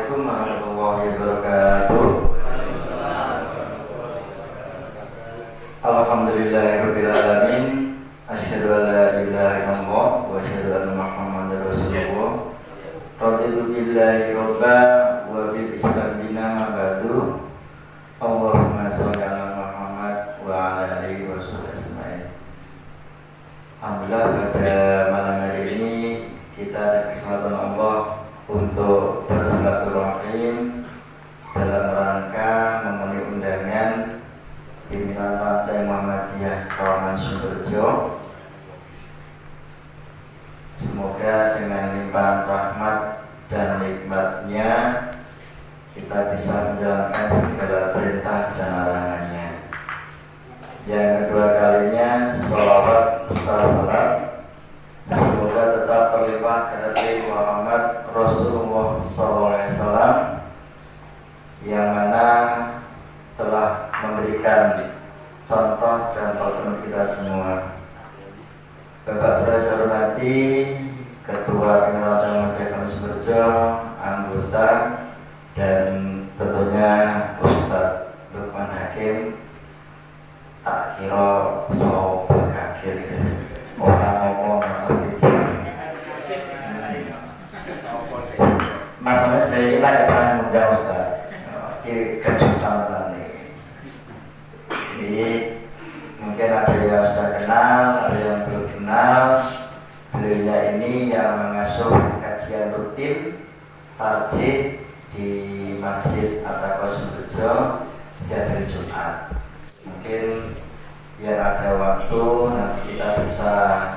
Assalamualaikum warahmatullahi wabarakatuh. Alhamdulillahirabbil alamin. Asyhadu an la ilaha illallah wa asyhadu anna Muhammadar Rasulullah. Raditu billahi robba wa bil islam dina ma ba'du. Allahumma shalli ala Muhammad wa ala alihi wa sahbihi. Alhamdulillah, pada malam hari ini kita ada kesempatan Allah untuk bersilaturahim dalam rangka memenuhi undangan pimpinan Partai Muhammadiyah Kawaman Sumberjo. Semoga dengan limpahan rahmat dan nikmatnya kita bisa menjalankan segala perintah dan larangannya. Yang kedua kalinya, sholawat serta salam semoga tetap terlimpah ke Nabi Muhammad Rasulullah SAW yang mana telah memberikan contoh dan teladan kita semua. Bapak saudara saya hormati, Ketua Pimpinan Muhammadiyah Sumberjo, anggota, dan tentunya Ustadz Lukman Hakim. Tak kira so berkakir orang ngomong masalah itu. Masalah saya kita ada pernah mengundang Ustaz di kejutan tadi. Jadi mungkin ada yang sudah kenal, ada yang belum kenal. Beliau ini yang mengasuh kajian rutin tarjih di Masjid At-Taqwa Sumberjo setiap hari Jumat. Mungkin yang ada waktu nanti kita bisa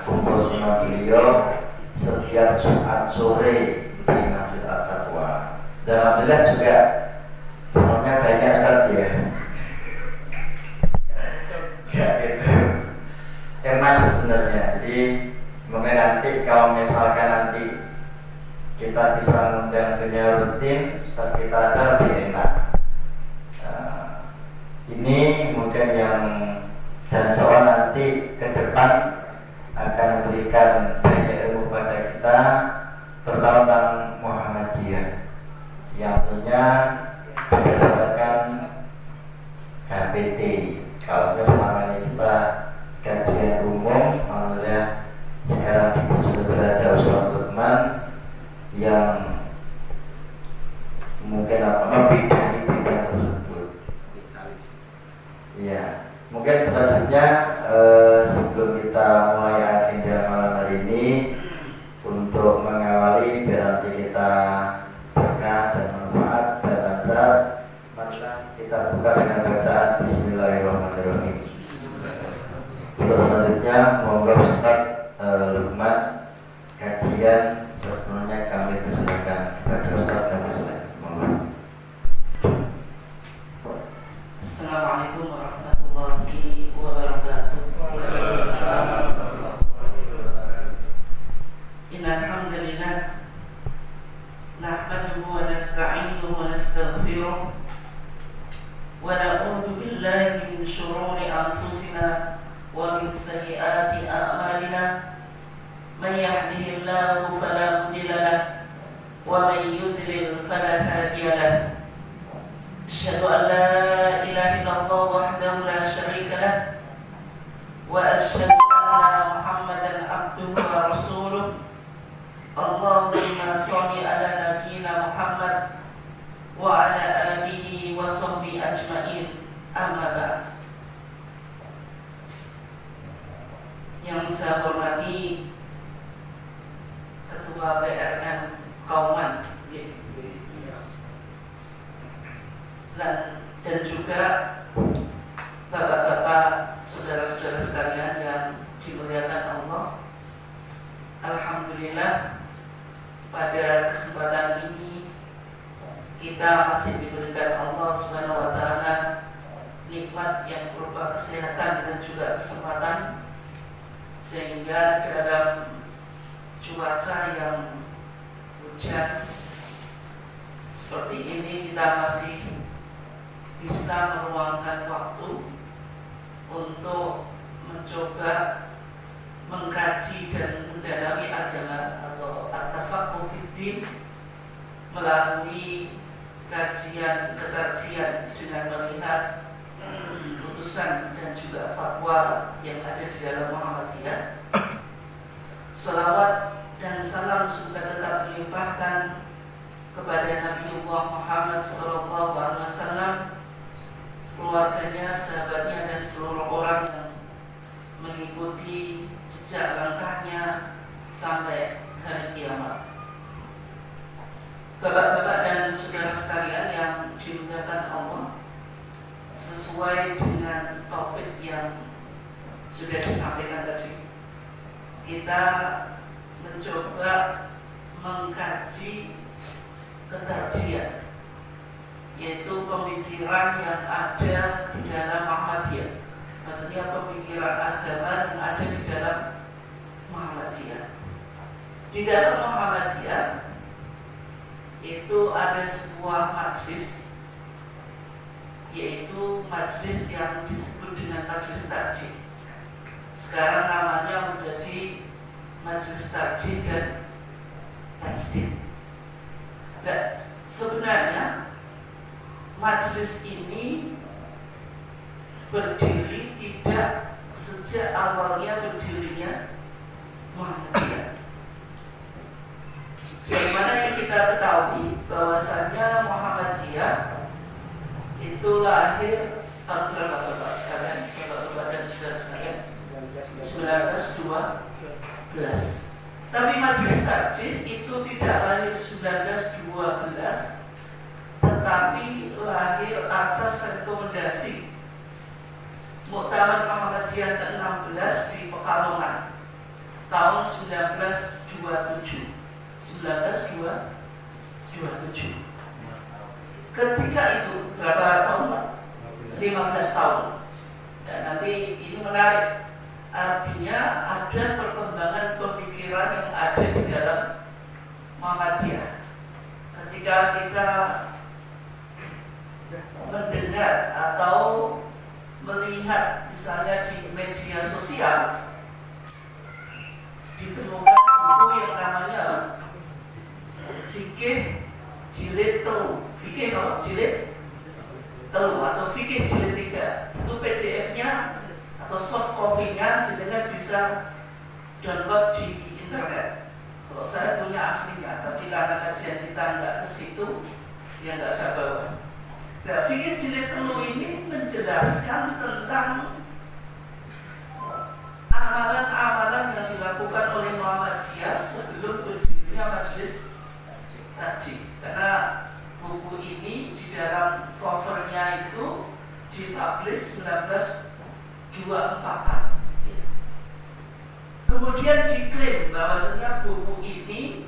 kumpul sama beliau setiap Jumat sore di Masjid At-Taqwa. Dan alhamdulillah juga pesannya banyak sekali ya. Ya itu enak sebenarnya. Jadi mungkin nanti kalau misalkan nanti kita bisa mengundang beliau rutin setelah kita ada lebih enak. Ini mungkin yang dan soal nanti ke depan akan memberikan banyak ilmu pada kita, terutama tentang Muhammadiyah yang punya berdasarkan HPT. Kalau selama ini kita kajian umum, alhamdulillah sekarang di Pucuk berada Ustaz Lukman yang mungkin lebih dari bidang tersebut. Ya, mungkin selanjutnya sebelum kita mulai agenda malam hari ini, untuk mengawali biar nanti kita berkah dan manfaat dan lancar, maka kita buka dengan bacaan Bismillahirrahmanirrahim. Untuk selanjutnya, monggo Ustaz Lukman kajian sebelumnya kami persilakan kepada Ustaz kami silakan. Assalamualaikum warahmatullahi wabarakatuh. Innal hamdalillah nahmaduhu wa nasta'inuhu wa nastaghfiruh wa na'udzu billahi min shururi anfusina wa min sayyiati a'malina. May yahdihillahu fala mudilla lahu wa may yudlil fala hadiya lahu. Asyhadu an la ilaha illallah wahdahu la syarika lah wa asyhadu anna Muhammadan abduhu wa rasuluh. Allahumma shalli ala nabiyyina Muhammad wa ala alihi wa sahbihi ajmain. Amma ba'd. Yang saya hormati Ketua PRN Kauman dan juga bapak-bapak, saudara-saudara sekalian yang dimuliakan Allah. Alhamdulillah, pada kesempatan ini kita masih diberikan Allah Subhanahu wa taala nikmat yang berupa kesehatan dan juga kesempatan, sehingga dalam cuaca yang hujan seperti ini kita masih bisa meluangkan waktu untuk mencoba mengkaji dan mendalami agama atau at-tafaqquh fid din melalui kajian dengan melihat putusan dan juga fatwa yang ada di dalam Muhammadiyah. Salawat dan salam juga tetap dilimpahkan kepada Nabiullah Muhammad SAW, keluarganya, sahabatnya, dan seluruh orang yang mengikuti jejak langkahnya sampai hari kiamat. Bapak-bapak dan saudara sekalian yang dimuliakan Allah, sesuai dengan topik yang sudah disampaikan tadi, kita mencoba mengkaji kekajian, yaitu pemikiran yang ada di dalam Muhammadiyah. Maksudnya pemikiran agama yang ada di dalam Muhammadiyah. Di dalam Muhammadiyah itu ada sebuah majlis, yaitu majlis yang disebut dengan majlis takjih. Sekarang namanya menjadi majlis takjih dan tajdid. Nah, sebenarnya majlis ini berdiri tidak sejak awalnya berdirinya Muhammadiyah. Sebagaimana yang kita ketahui bahwasanya Muhammadiyah itu lahir tahun berapa Bapak sekalian, Bapak-bapak dan saudara sekalian? 1912. Tapi Majelis Takjih itu tidak lahir 1912, tetapi lahir atas rekomendasi Muktamar Muhammadiyah ke-16 di Pekalongan tahun 1927. Ketika itu berapa tahun? 15 tahun. Dan nanti ini menarik. Artinya ada perkembangan pemikiran yang ada di dalam Muhammadiyah. Ketika kita mendengar atau melihat misalnya di media sosial ditemukan buku yang namanya Fikih Jilid Telu, Fikih Jilid Telu atau Fikih Jilid 3. Itu PDF-nya atau soft copy-nya jenengan bisa download di internet. Kalau saya punya aslinya, tapi karena kajian kita nggak ke situ, ya nggak saya bawa. Nah, Fikih Jilid Telu ini menjelaskan tentang amalan-amalan yang dilakukan oleh Muhammadiyah sebelum berdirinya Majelis Takjih. Karena buku ini di dalam covernya itu dipublish 1924. Kemudian diklaim bahwasanya buku ini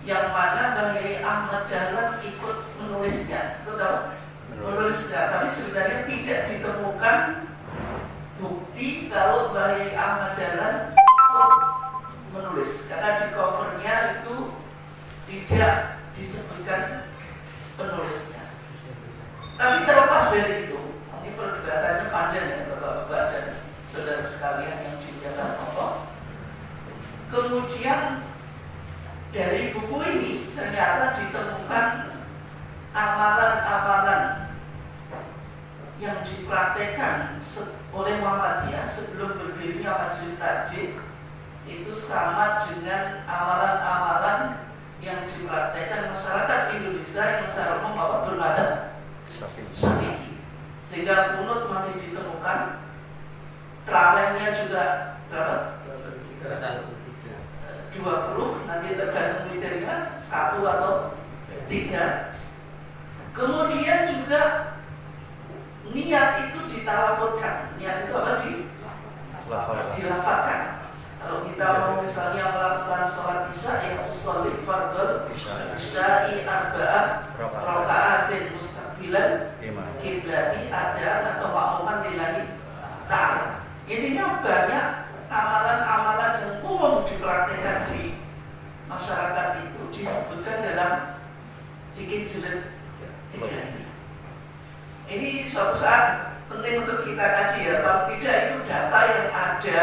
yang mana Bang Yai Ahmad Dahlan ikut menulisnya, itu tahu? Menulisnya, tapi sebenarnya tidak ditemukan bukti kalau Bang Yai Ahmad Dahlan ikut menulis, karena di covernya itu tidak disebutkan penulisnya. Tapi terlepas dari itu, ini perdebatannya panjang ya Bapak-bapak dan saudara sekalian yang dimuliakan Allah. Kemudian dari buku ini ternyata ditemukan amalan-amalan yang dipraktekkan oleh Muhammadiyah sebelum berdirinya Majelis Takjih itu sama dengan amalan-amalan yang dipraktekkan masyarakat Indonesia yang secara umum bermadzhab Syafi'i. Sehingga kunut masih ditemukan, tarawihnya juga berapa? 20, nanti tergantung kriteria 1 atau 3. Kemudian juga niat itu ditalafutkan. Niat itu apa? Dilafalkan. Kalau kita mau misalnya melakukan sholat isya, ya usolli fardhul isya'i arba'ah raka'atin mustaqbilan kiblati adaan atau ma'muman lillahi ta'ala. Intinya banyak amalan-amalan yang umum dipraktikkan di masyarakat itu disebutkan dalam Fikih Jilid 3 ini. Ini suatu saat penting untuk kita kaji ya, kalau tidak itu data yang ada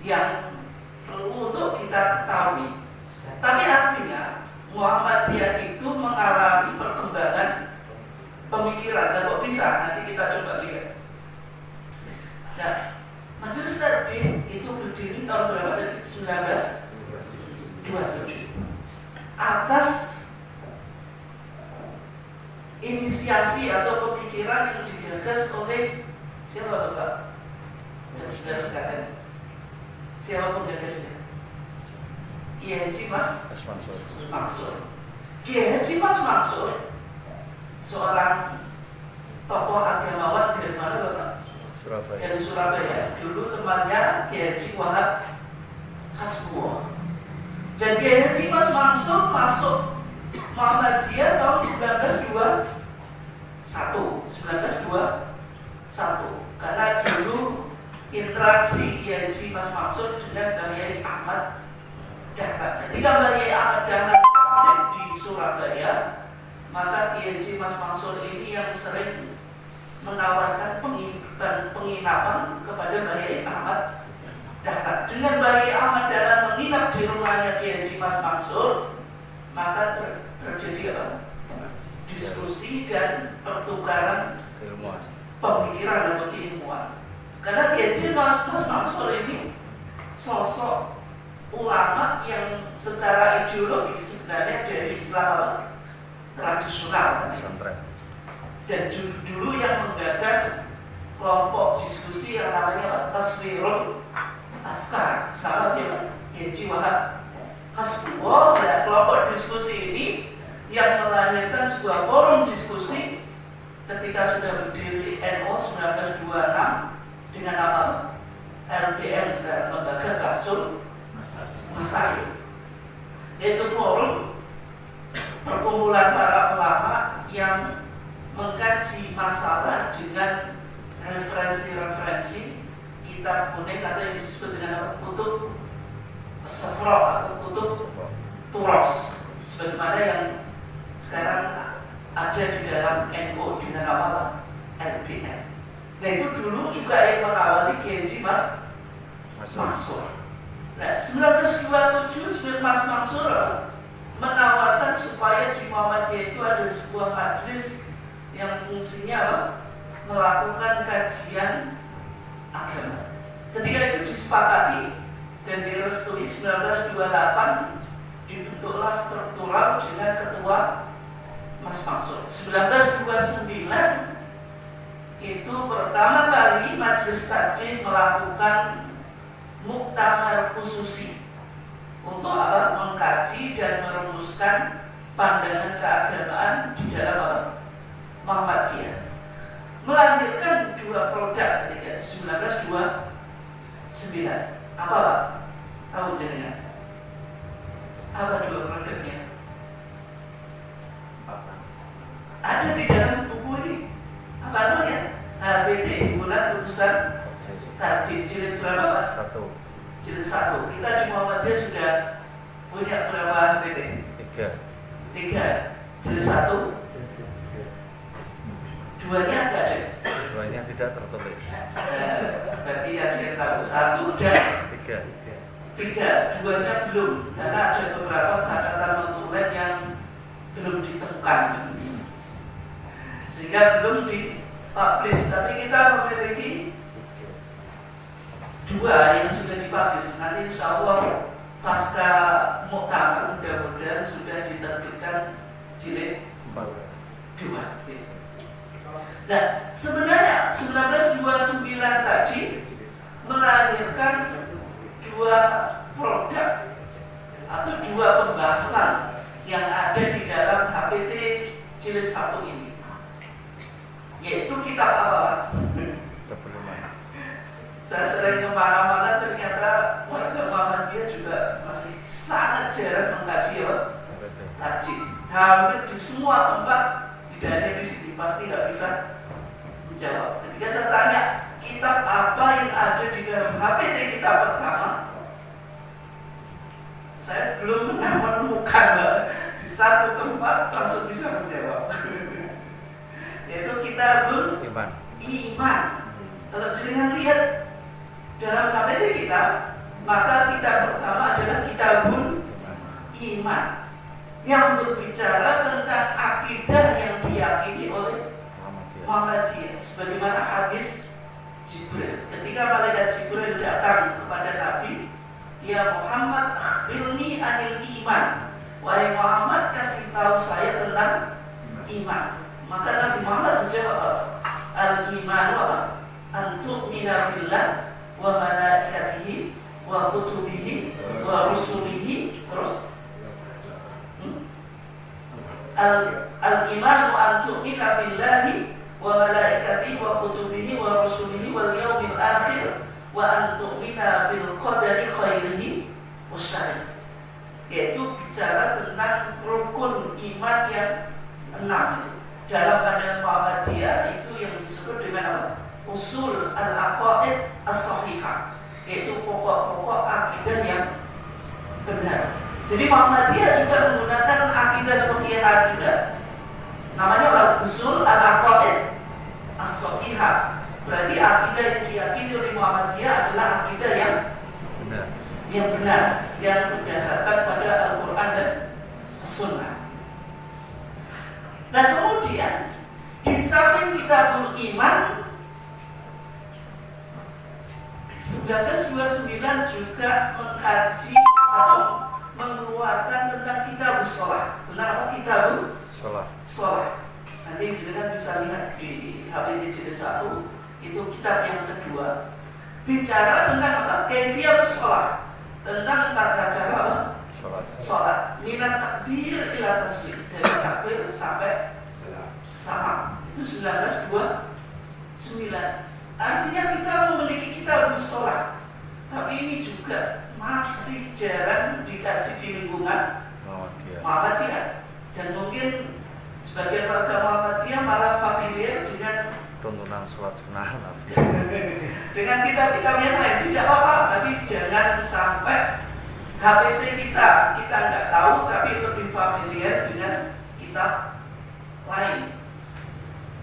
yang perlu untuk kita ketahui. Tapi artinya Muhammadiyah itu mengalami perkembangan pemikiran. Dan kok bisa? Nanti kita coba lihat. Nah, Majelis Tarjih itu berdiri tahun berapa tadi? 1927. Atas inisiasi atau pemikiran yang digagas oleh siapa Bapak? Dan saudara sekalian, siapa penggagasnya? Kiai Haji Mas Mansur. Kiai Haji Mas Mansur seorang tokoh agamawan dari mana Bapak? Surabaya. Dari Surabaya. Dulu temannya Kiai Haji Wahab Hasbuwo. Dan Kiai Haji Mas Mansur masuk Muhammadiyah tahun 1921. Karena dulu interaksi Kiai Haji Mas Mansur dengan Kiai Ahmad Dahlan. Ketika Kiai Ahmad Dahlan di Surabaya, maka Kiai Haji Mas Mansur ini yang sering menawarkan penginapan kepada Kiai Ahmad Dahlan. Dengan Kiai Ahmad Dahlan menginap di rumahnya Kiai Haji Mas Mansur, maka terjadi apa? Diskusi dan pertukaran Keilmuan. pemikiran atau keilmuan. Karena Kiai Haji Mas Mansur ini sosok ulama yang secara ideologi sebenarnya dari Islam tradisional. Dan dulu yang menggagas kelompok diskusi yang namanya Taswirul Afkar sama siapa? Kiai Haji Wahab Hasbuwo. Dan kelompok diskusi ini yang melahirkan sebuah forum diskusi ketika sudah berdiri NO 1926 dengan apa? LBM sekarang, Lembaga Baksul Masail, yaitu forum perkumpulan para ulama yang mengkaji masalah dengan referensi-referensi kitab kuning atau yang disebut dengan apa? Kutub Safra atau kutub Turos, sebagaimana yang sekarang ada di dalam NU dengan nama LBM. Nah itu dulu juga yang mengawali Kiai Haji Mas Mansur. Nah 1927 Mas Mansur menawarkan supaya di Muhammadiyah itu ada sebuah majelis yang fungsinya apa? Melakukan kajian agama. Ketika itu disepakati dan direstui 1928, dibentuklah struktural dengan ketua Mas Mansur. 1929 itu pertama kali Majelis Tarjih melakukan muktamar khususi untuk apa? Mengkaji dan merumuskan pandangan keagamaan di dalam apa? Muhammadiyah. Melahirkan dua produk ketika 1929. Apa Pak? Tahu jenengan? Apa dua produknya? Ada di dalam buku ini. Apa namanya? HPT, Himpunan Putusan Tarjih, jilid berapa Pak? 1. Jilid 1. Kita di Muhammadiyah sudah punya berapa HPT? 3. Jilid 1. Duanya ada deh. Duanya tidak tertulis. Berarti ada yang tahu 1 dan 3. Duanya belum, karena ada beberapa catatan notulen yang belum ditemukan, sehingga belum dipublish. Tapi kita memiliki 2 yang sudah dipublish. Nanti insya Allah pasca muktamar mudah-mudahan sudah diterbitkan jilid 2. Nah, sebenarnya 1929 tadi melahirkan 2 produk atau 2 pembahasan yang ada di dalam HPT jilid 1 ini, yaitu kitab apa? Saya sering kemana-mana, ternyata warga Muhammadiyah juga masih sangat jarang mengkaji tarjih. Hampir di semua tempat, tidak hanya di sini, pasti nggak bisa menjawab. Ketika saya tanya kitab apa yang ada di dalam HPT kita pertama, saya belum menemukan di satu tempat langsung bisa menjawab. Yaitu Kitabul Iman. Kalau jenengan lihat dalam HPT kita, maka kitab pertama adalah Kitabul Iman, yang berbicara tentang akidah yang diyakini oleh Muhammadiyah. Sebagaimana hadis Jibril, ketika malaikat Jibril datang kepada Nabi, ya Muhammad, akhbirni anil iman. Wahai Muhammad, kasih tahu saya tentang iman. Maka Nabi Muhammad menjawab, al-iman wa an tu'mina billah wa malaikatihi wa kutubihi wa rusulihi. Terus al-iman wa an tu'mina billahi wa malaikatihi wa kutubihi wa rusulihi wal yaumil akhir wa an tu'mina bil qadari khairihi wa syarrihi. Yaitu bicara tentang rukun iman yang 6 itu. Dalam pandangan Muhammadiyah itu yang disebut dengan apa? Usul al-aqaid as-sahihah, yaitu pokok-pokok akidah yang benar. Jadi Muhammadiyah juga menggunakan akidah sahihah akidah. Namanya apa? Usul al-aqaid as-sahihah. Berarti akidah yang diyakini oleh Muhammadiyah adalah akidah yang benar, yang berdasarkan pada Al-Quran dan Sunnah. Nah kemudian di samping kita beriman, 1929 juga mengkaji atau mengeluarkan tentang kitab sholat. Tentang apa? Kitab sholat. Nanti jenengan bisa lihat di HPT jilid 1, itu kitab yang kedua. Bicara tentang apa? Kaifiyat sholat. Tentang tata cara apa? Sholat. Minat takbir ila taslim, dari takbir sampai salam. Itu 1929. Artinya kita memiliki kitab sholat, tapi ini juga masih jarang dikaji di lingkungan Muhammadiyah. Dan mungkin sebagian warga Muhammadiyah malah familiar dengan tuntunan sholat sunnah Nabi. Dengan kitab-kitab yang lain tidak apa-apa, tapi jangan sampai HPT kita nggak tahu, tapi lebih familiar dengan kitab lain.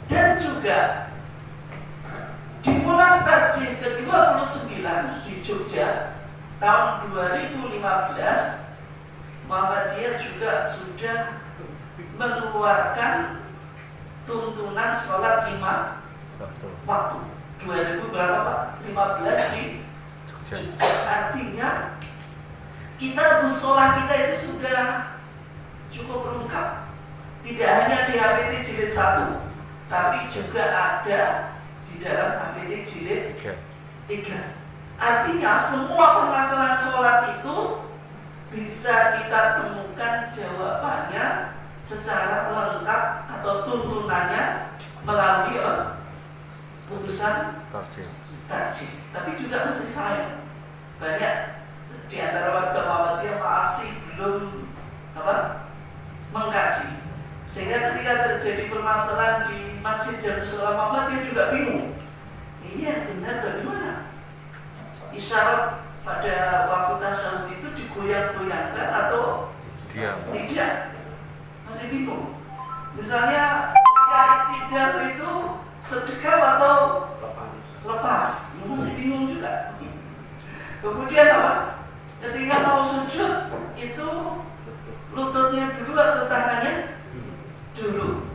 Dan juga di Munas Tajih ke-29 di Jogja tahun 2015, Muhammadiyah juga sudah mengeluarkan tuntunan sholat 5 waktu. 2000 berapa Pak? 15 di Jogja. Artinya kitab sholat kita itu sudah cukup lengkap. Tidak hanya di HPT jilid 1, tapi juga ada di dalam HPT jilid 3. Artinya semua permasalahan sholat itu bisa kita temukan jawabannya secara lengkap atau tuntunannya melalui putusan tarjih. Tapi juga masih sayang, banyak di antara warga Muhammadiyah masih belum mengkaji, sehingga ketika terjadi permasalahan di masjid dan mushola Muhammadiyah juga bingung. Ini yang benar bagaimana? Isyarat pada waktu tasyahud itu digoyang-goyangkan atau tidak? Masih bingung. Misalnya iktidal itu sedekap atau lepas, masih bingung juga. Kemudian apa? Ketika mau sujud itu lututnya dulu atau tangannya dulu.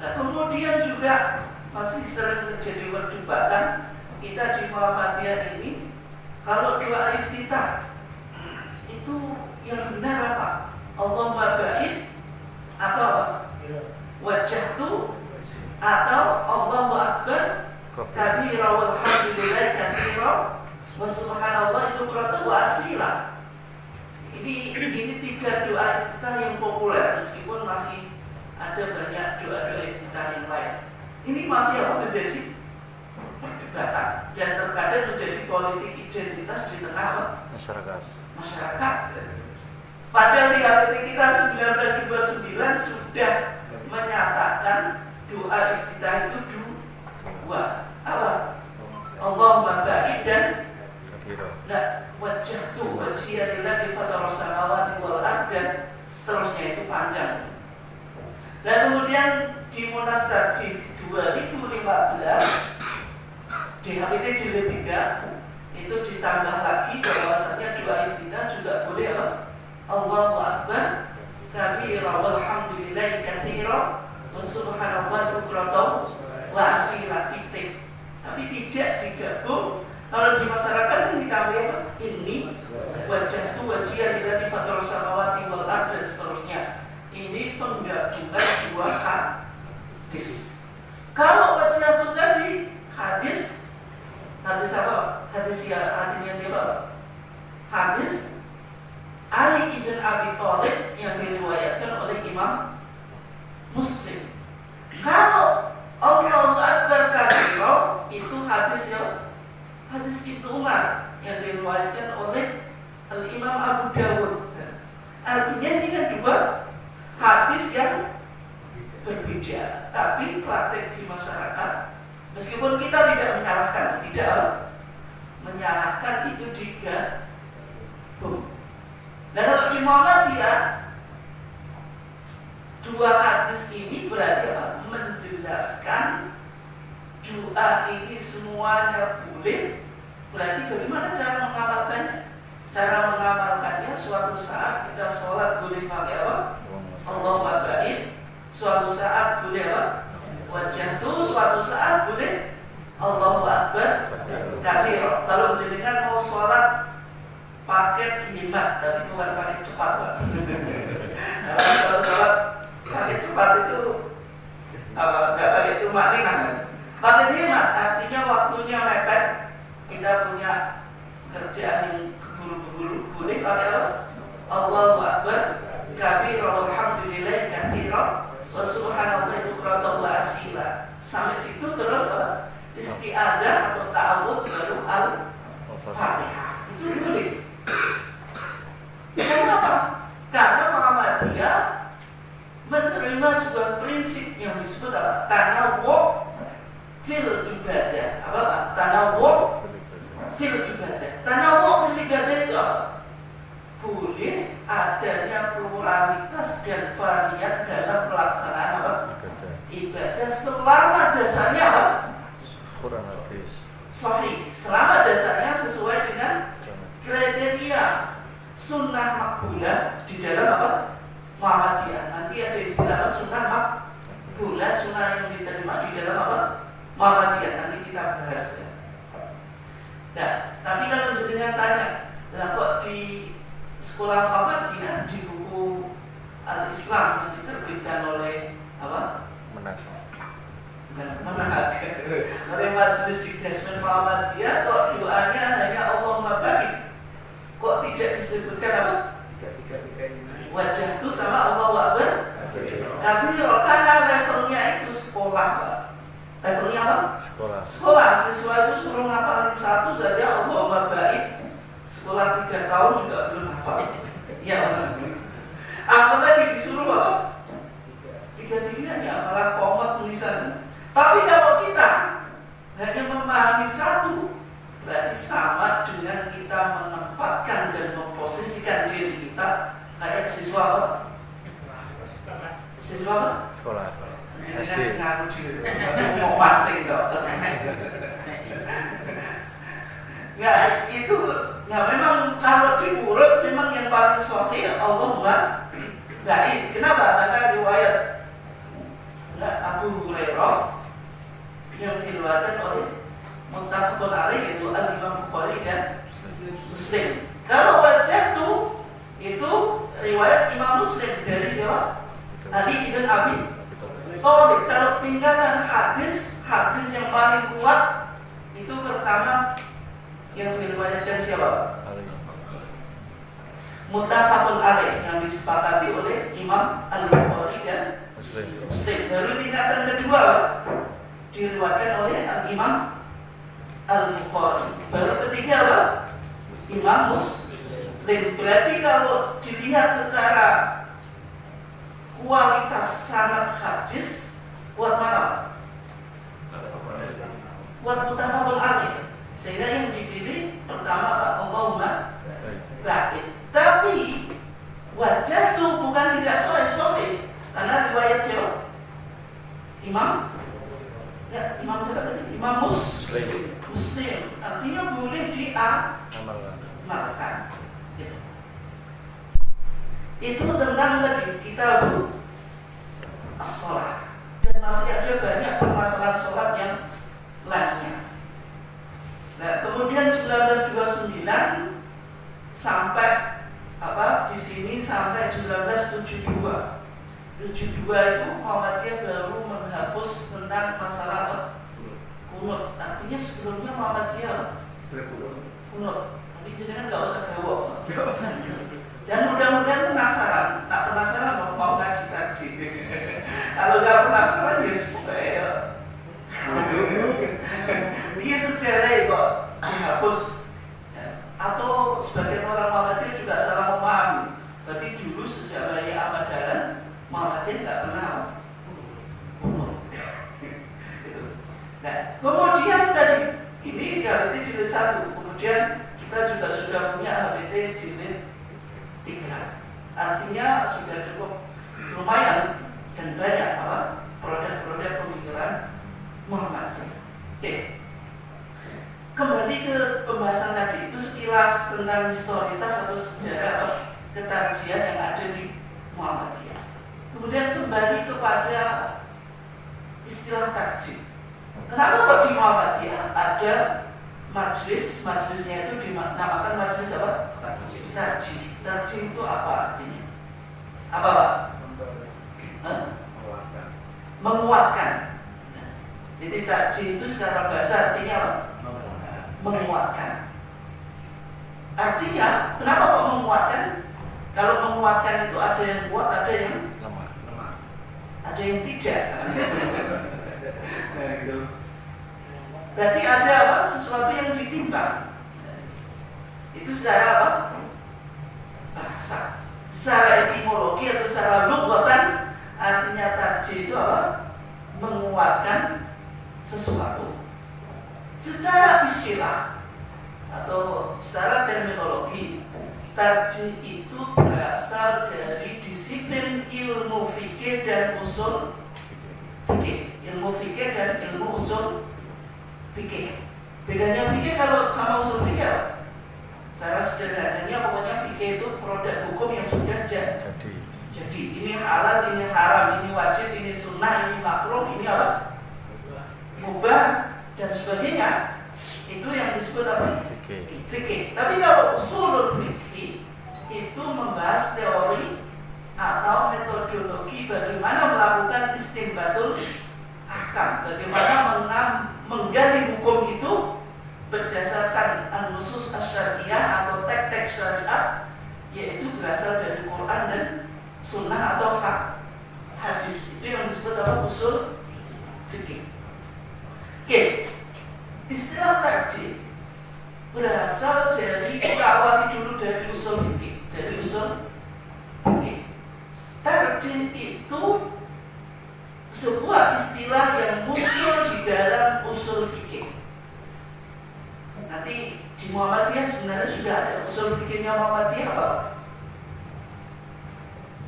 Nah kemudian juga masih sering terjadi perdebatan kita di Muhammadiyah ini. Kalau doa iftitah itu yang benar apa? Allahumma ba'id atau apa? Wajjahtu atau Allahu Akbar kabira walhamdulillahi katsira wa subhanallah bukratan wa asila. Ini 3 doa iftitah yang populer, meskipun masih ada banyak doa-doa iftitah yang lain. Ini masih menjadi perdebatan dan terkadang menjadi politik identitas di tengah masyarakat. Padahal di HPT kita 1929 sudah menyatakan doa iftitah itu 2. Apa? Allahumma ba'id dan wajjahtu wajhiya lillazi fatara samawati wal ardh, dan seterusnya, itu panjang. Dan kemudian di Munas Tajih 2015 di HPT jilid 3 itu ditambah lagi bahwasanya doa iftitah juga boleh Allahu Akbar kabira walhamdulillahi katsira wa subhanallahi bukratan wa asila titik. Tapi tidak digabung. Kalau di masyarakat ini ditambah apa? Ini wajah tu wajhiya lillazi fatara samawati wal ardh dan seterusnya. Ini penggabungan dua hadis. Kalau wajah tu tadi hadis apa? Hadisnya siapa? Hadis Ali ibn Abi Thalib yang diriwayatkan oleh Imam Muslim. Kalau Allahu Akbar kabira itu hadis ya, hadis Ibnu Umar yang diriwayatkan oleh Imam Abu Dawud. Artinya ini kan dua hadis yang berbeda, tapi praktek di masyarakat meskipun kita tidak menyalahkan itu digabung. Nah kalau di Muhammadiyah dua hadis ini berarti apa? Menjelaskan doa ini semuanya boleh. Berarti bagaimana cara mengamalkannya? Cara mengamalkannya suatu saat kita sholat boleh pakai apa? Allahumma barik. Suatu saat boleh apa? Wajah tu. Suatu saat boleh Allahu Akbar kabira. Kalau jenengan mau sholat paket hemat, tapi bukan paket cepat, Pak. Kalau sholat paket cepat itu apa? Enggak pakai tumaninah. Paket hemat artinya waktunya mepet. Kita punya kerjaan yang keburu-buru, boleh pakai apa? Allahu Akbar kabira walhamdulillahi katsira wa subhanallahi bukratan wa asila. Sampai situ terus apa? Isti'adzah atau ta'awudz baru al-Fatihah. Itu boleh. Kenapa? Karena Muhammadiyah menerima sebuah prinsip yang disebut apa? Tanawwu' fil ibadah. Apa Pak? Tanawwu' fil ibadah. Tanawwu' fil ibadah itu apa? Boleh adanya pluralitas dan varian dalam pelaksanaan apa? Ibadah selama dasarnya apa? Quran hadis. Sahih. Selama dasarnya sesuai dengan kriteria sunnah makbulah di dalam apa? Muhammadiyah. Nanti ada istilah sunnah makbulah, sunnah yang diterima di dalam apa? Muhammadiyah. Nanti kita bahas. Nah, tapi kalau jenengan tanya, lah kok di sekolah Muhammadiyah di buku Al-Islam yang diterbitkan oleh apa? Oleh Majelis Dikdasmen Muhammadiyah kok doanya hanya Allahumma barik, kok tidak disebutkan apa? Wajah itu sama Allahu Akbar. Tapi karena levelnya itu sekolah, Pak. Levelnya apa? Sekolah. Siswa itu suruh ngapalin satu saja Allahumma barik. Sekolah 3 tahun juga belum hafal. Ya benar. Apalagi disuruh apa? 3-3-nya malah komat tulisan. Tapi kalau kita hanya memahami satu, berarti sama dengan kita menempatkan dan memposisikan diri kita kayak siswa apa? Siswa apa? Sekolah. Kita kan ngaku diri, mau mancing dokter. Ya itu, nah memang kalau diurut memang yang paling sahih Allahumma baik. Kenapa? Karena riwayat Abu Hurairah yang diriwayatkan oleh muttafaqun alaih yaitu Al-Imam Bukhari dan Muslim. Kalau wajah itu riwayat Imam Muslim dari siapa? Ali ibn Abi Thalib. Kalau tingkatan hadis yang paling kuat itu pertama yang diriwayatkan siapa? Muttafaqun alaih yang disepakati oleh Imam Al-Bukhari dan Muslim. Baru tingkatan kedua diriwayatkan oleh Imam Al-Bukhari. Baru ketiga apa? Imam Muslim. Berarti kalau dilihat secara kualitas sanad hadis, kuat mana? Kuat muttafaqun alaih. Sehingga yang dipilih pertama Pak Allahumma baik. Tapi wajah itu bukan tidak sahih. Karena riwayat siapa? Imam siapa tadi? Imam Muslim. Artinya boleh diamalkan. Gitu. Itu tentang tadi kita sholat, dan masih ada banyak permasalahan sholat yang lainnya. Nah, kemudian 1929 sampai di sini sampai 1972. 72 itu Muhammadiyah baru menghapus tentang masalah kunut. Artinya sebelumnya Muhammadiyah kunut. Tapi jenengan nggak usah gawok. Dan mudah-mudahan penasaran. Tak penasaran mau ngaji kaji. Kalau nggak penasaran ya supaya dia sejarah kok dihapus. Atau sebagian orang Muhammadiyah juga salah memahami. Berarti dulu sejak Bayi Ahmad Dahlan Muhammadiyah nggak pernah kunut. Nah, kemudian tadi ini HBT jilid 1. Kemudian kita juga sudah punya HBT jilid 3. Artinya sudah cukup lumayan dan banyak produk-produk pemikiran Muhammadiyah. Oke. Kembali ke pembahasan tadi, itu sekilas tentang historitas atau sejarah ketarjian yang ada di Muhammadiyah. Kemudian kembali kepada istilah tarjih. Kenapa kok di Muhammadiyah ada majelisnya itu dinamakan majelis apa? Tarjih. Tarjih itu apa artinya? Apa Pak? Menguatkan. Jadi tarjih itu secara bahasa artinya apa? Menguatkan. Artinya, kenapa kok menguatkan? Kalau menguatkan itu ada yang kuat, ada yang lemah. Ada yang tidak. Berarti ada apa? Sesuatu yang ditimbang. Itu secara apa? Bahasa. Secara etimologi atau secara lughatan, artinya tarjih itu apa? Menguatkan sesuatu. Secara istilah atau secara terminologi, tarjih itu berasal dari disiplin ilmu fikih dan usul fikih. Ilmu fikih dan ilmu usul fikih. Bedanya fikih kalau sama usul fikih apa? Secara sederhananya pokoknya fikih itu produk hukum yang sudah jadi. Ini halal, ini haram, ini wajib, ini sunnah, ini makruh, ini apa? Mubah dan sebagainya. Itu yang disebut apa? Fikih. Tapi kalau usulul fikih itu membahas teori atau metodologi bagaimana melakukan istinbatul ahkam, bagaimana menggali hukum itu berdasarkan an-nusus asy-syar'iyyah atau teks-teks syariat, yaitu berasal dari Quran dan sunnah atau hadis. Itu yang disebut apa? Usul fikih. Oke. Istilah tarjih berasal dari, kita awali dulu dari usul fikih. Tarjih itu sebuah istilah yang muncul di dalam usul fikih. Nanti di Muhammadiyah sebenarnya sudah ada usul fikihnya Muhammadiyah apa?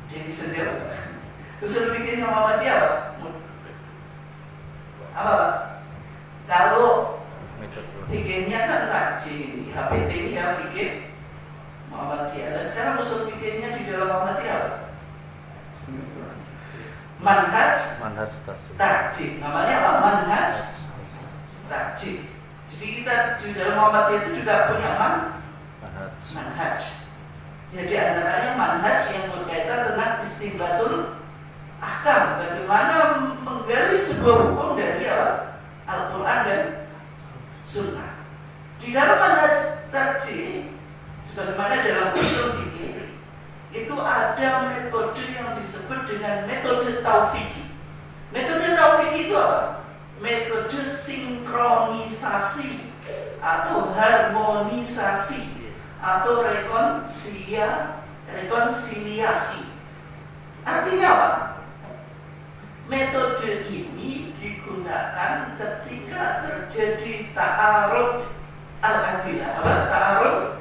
Dia bisa jawab. Usul fikihnya Muhammadiyah apa? Apa Pak? Kalau fikihnya kan tarjih, HPT ini ya fikih Muhammadiyah. Dan sekarang usul fikihnya di dalam Muhammadiyah apa? Manhaj tarjih. Namanya apa? Manhaj tarjih. Jadi kita di dalam Muhammadiyah itu juga punya manhaj. Jadi antaranya manhaj yang berkaitan dengan istinbatul ahkam, bagaimana menggali sebuah hukum dari apa? Al-Quran dan Sunnah. Di dalam manhaj tarjih, sebagaimana dalam usul fikih, itu ada metode yang disebut dengan metode taufiki. Metode taufiki itu apa? Metode sinkronisasi atau harmonisasi atau rekonsiliasi. Artinya apa? Metode ini digunakan ketika terjadi ta'arud al-adilah. Apa? Ta'arud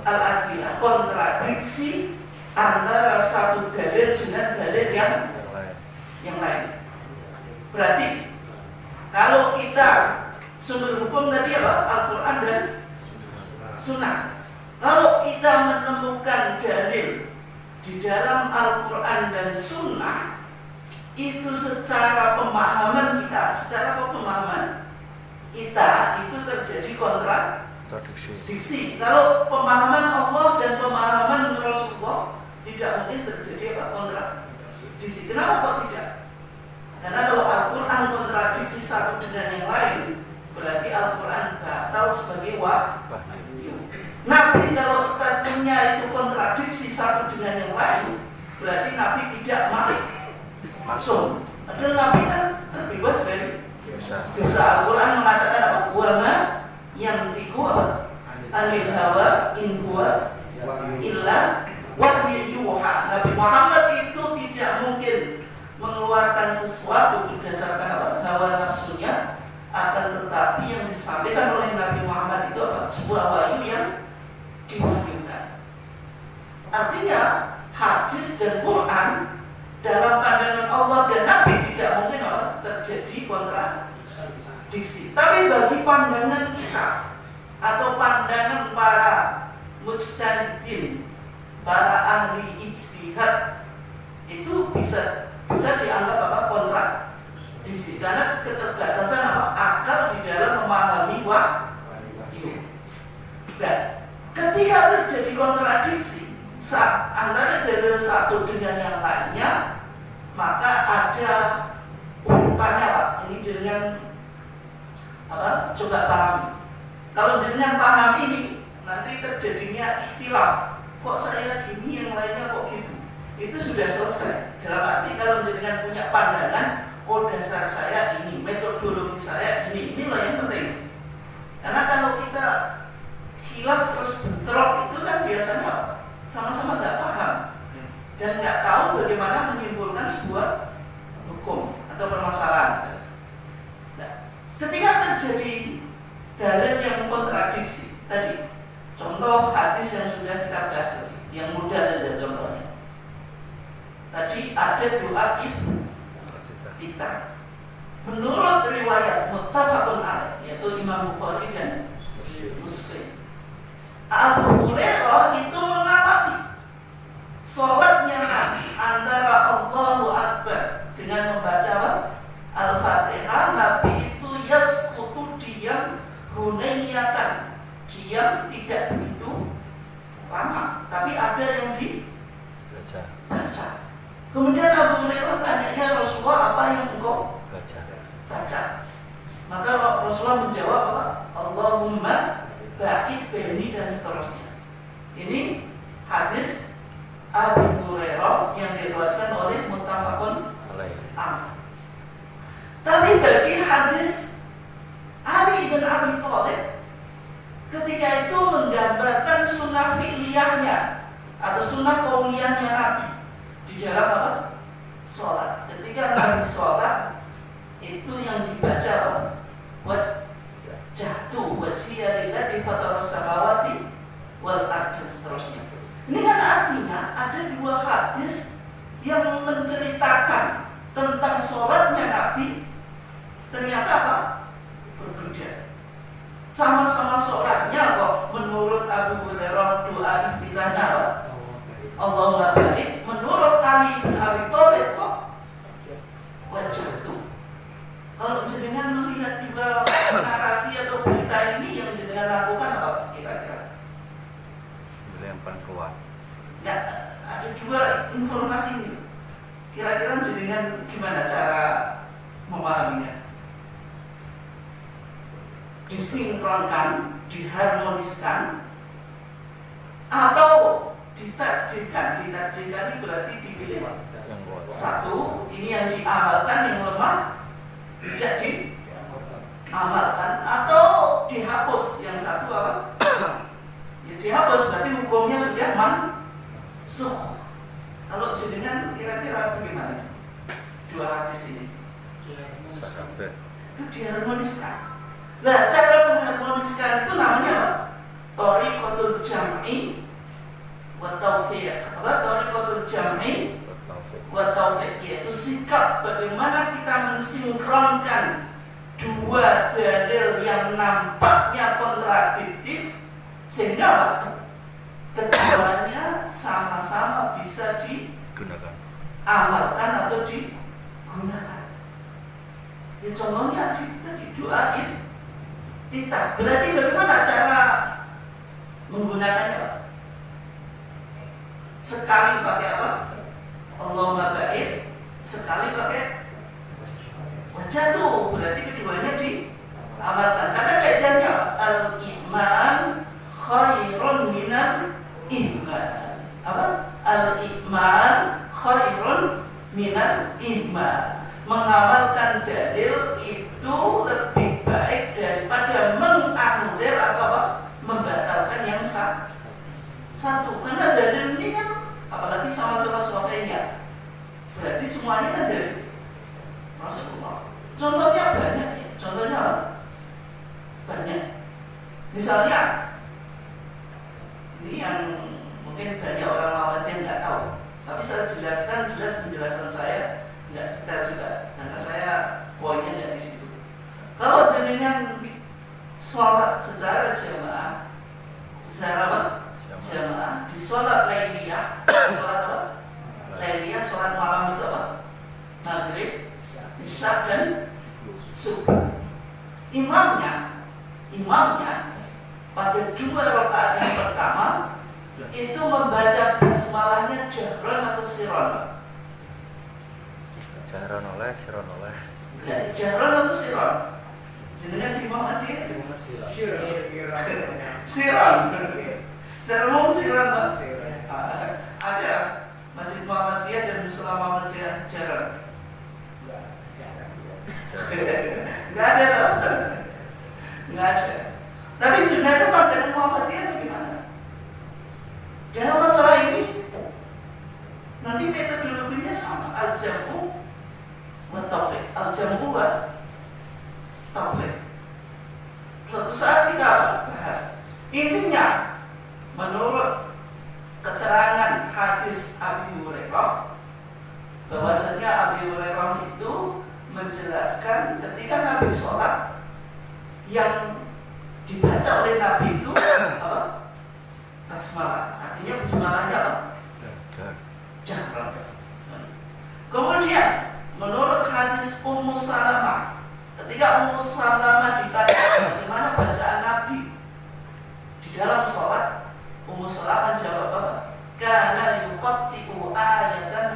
al-adilah, kontradiksi antara satu dalil dengan dalil yang lain. Berarti kalau kita sumber hukum tadi apa? Al-Quran dan Sunnah. Kalau kita menemukan dalil di dalam Al-Quran dan Sunnah itu secara pemahaman kita itu terjadi kontradiksi. Kalau pemahaman Allah dan pemahaman Rasulullah tidak mungkin terjadi kontradiksi. Kenapa kok tidak? Karena kalau Al-Quran kontradiksi satu dengan yang lain, berarti Al-Quran batal sebagai wahyu. Nabi kalau statementnya itu kontradiksi satu dengan yang lain, berarti Nabi tidak masuk. Padahal Nabi kan terbebas dari dosa. Al-Quran mengatakan apa? Wama yantiqu anil hawa in huwa illa wahyu yuha. Nabi Muhammad itu tidak mungkin mengeluarkan sesuatu berdasarkan apa? Hawa nafsunya, akan tetapi yang disampaikan oleh Nabi Muhammad itu apa? Sebuah wahyu yang diwahyukan. Artinya hadis dan Quran dalam pandangan Allah dan Nabi tidak mungkin apa? Terjadi kontradiksi. Tapi bagi pandangan kita atau pandangan para mujtahidin, para ahli ijtihad, itu bisa dianggap apa? Kontradiksi, karena keterbatasan apa? Akal di dalam memahami wahyu. Dan ketika terjadi kontradiksi antara dari satu dengan yang lainnya, maka ada urutannya Pak. Ini jenengan apa? Coba pahami. Kalau jenengan paham ini, nanti terjadinya ikhtilaf. Kok saya gini, yang lainnya kok gitu? Itu sudah selesai. Dalam arti kalau jenengan punya pandangan, oh dasar saya ini, metodologi saya ini loh yang penting. Karena kalau kita khilaf terus bentrok itu kan biasanya sama-sama nggak paham dan nggak tahu bagaimana menyimpulkan sebuah hukum atau permasalahan. Nah, ketika terjadi dalil yang kontradiksi tadi, contoh hadis yang sudah kita bahas tadi, yang mudah saja contohnya. Tadi ada doa iftitah. Menurut riwayat muttafaqun alaih, yaitu Imam Bukhari dan Muslim, Abu Hurairah itu mengamati sholatnya Nabi antara Allahu Akbar dengan membaca Al-Fatihah. Nabi itu yaskutu diam hunayyatan, diam tidak begitu lama, tapi ada yang dibaca. Kemudian Abu Hurairah tanya, ya Rasulullah, apa yang engkau baca? Maka Rasulullah menjawab apa? Allahumma ba'id baini, dan seterusnya. Ini hadis Abu Hurairah yang diriwayatkan oleh muttafaqun alaih. Tapi bagi hadis Ali bin Abi Thalib, ketika itu menggambarkan sunnah fi'liyahnya atau sunnah qauliyahnya Nabi di dalam apa? Sholat. Ketika Nabi sholat, itu yang dibaca apa? Wajjahtu wajhiya lillati fataras samawati wal ardh, dan seterusnya. Ini kan artinya ada dua hadis yang menceritakan tentang sholatnya Nabi, ternyata apa? Berbeda. Sama-sama sholatnya kok. Menurut Abu Hurairah doa iftitahnya apa? Allahumma barik. Menurut Ali bin Abi Thalib kok wajjahtu. Kalau jenengan melihat dua narasi atau berita ini, yang jenengan lakukan apa kira-kira? Yang paling kuat. Ya, ada dua informasi ini. Kira-kira jenengan gimana cara memahaminya? Disinkronkan, diharmoniskan, atau ditarjikan? Ditarjikan itu berarti dipilih satu, ini yang diamalkan, yang lemah tidak diamalkan, atau dihapus, yang satu apa? Ya dihapus, berarti hukumnya sudah mansuh. Kalau jenengan kira-kira bagaimana dua hadis ini? Itu diharmoniskan. Nah, cara mengharmoniskan itu namanya apa? Thariqatul jam'i wa taufiq. Apa? Thariqatul jam'i wa taufiq, yaitu sikap bagaimana kita mensinkronkan dua dalil yang nampaknya kontradiktif sehingga keduanya sama-sama bisa Gunakan. diamalkan atau digunakan. Ya contohnya kita didoain kita. Berarti bagaimana cara menggunakannya, Pak? Sekali pakai apa? Allahumma ba'id, sekali pakai wajah tuh. Berarti keduanya diamalkan. Karena kaidahnya al-iman khairun minal iman. Apa? Al-iman khairun minal iman. Mengamalkan dalil itu lebih baik daripada menganulir atau apa? Membatalkan yang satu. Karena dalil ini kan apalagi sama-sama suafainya, berarti semuanya kan dari Rasulullah. Contohnya banyak ya. Contohnya apa? Banyak. Misalnya ini yang mungkin banyak orang Muhammadiyah nggak tahu, tapi saya jelaskan, jelas penjelasan saya nggak detail juga, karena saya poinnya nggak di situ. Kalau jenengan sholat secara jamaah, secara apa? Jamaah di sholat lailiyah, sholat apa? Lailiyah, sholat malam itu apa? Maghrib, isya dan subuh. Imamnya pada 2 rakaat yang pertama itu membaca basmalahnya jahran atau siron? Jahran oleh, siron oleh. Jahran atau siron? Jenengan di Muhammadiyah? Siron. Secara umum siron, Pak. Ada Masjid Muhammadiyah dan Musala Muhammadiyah jahran? Nggak ada, Pak. Nggak ada. Tapi sebenarnya pandangan Muhammadiyah bagaimana? Dalam masalah ini nanti metodologinya sama, al-jam'u wa taufiq. Al-jam'u wa taufiq. Suatu saat kita bahas. Intinya menurut keterangan hadis Abi Hurairah, bahwasanya Abi Hurairah itu menjelaskan ketika Nabi sholat, yang dibaca oleh Nabi itu apa? Basmalah. Artinya basmalahnya apa? Jahran. Kemudian menurut hadis Ummu Salamah, ketika Ummu Salamah ditanya bagaimana bacaan Nabi di dalam sholat, Ummu Salamah jawab apa? Karena yuqatti'u ayatan.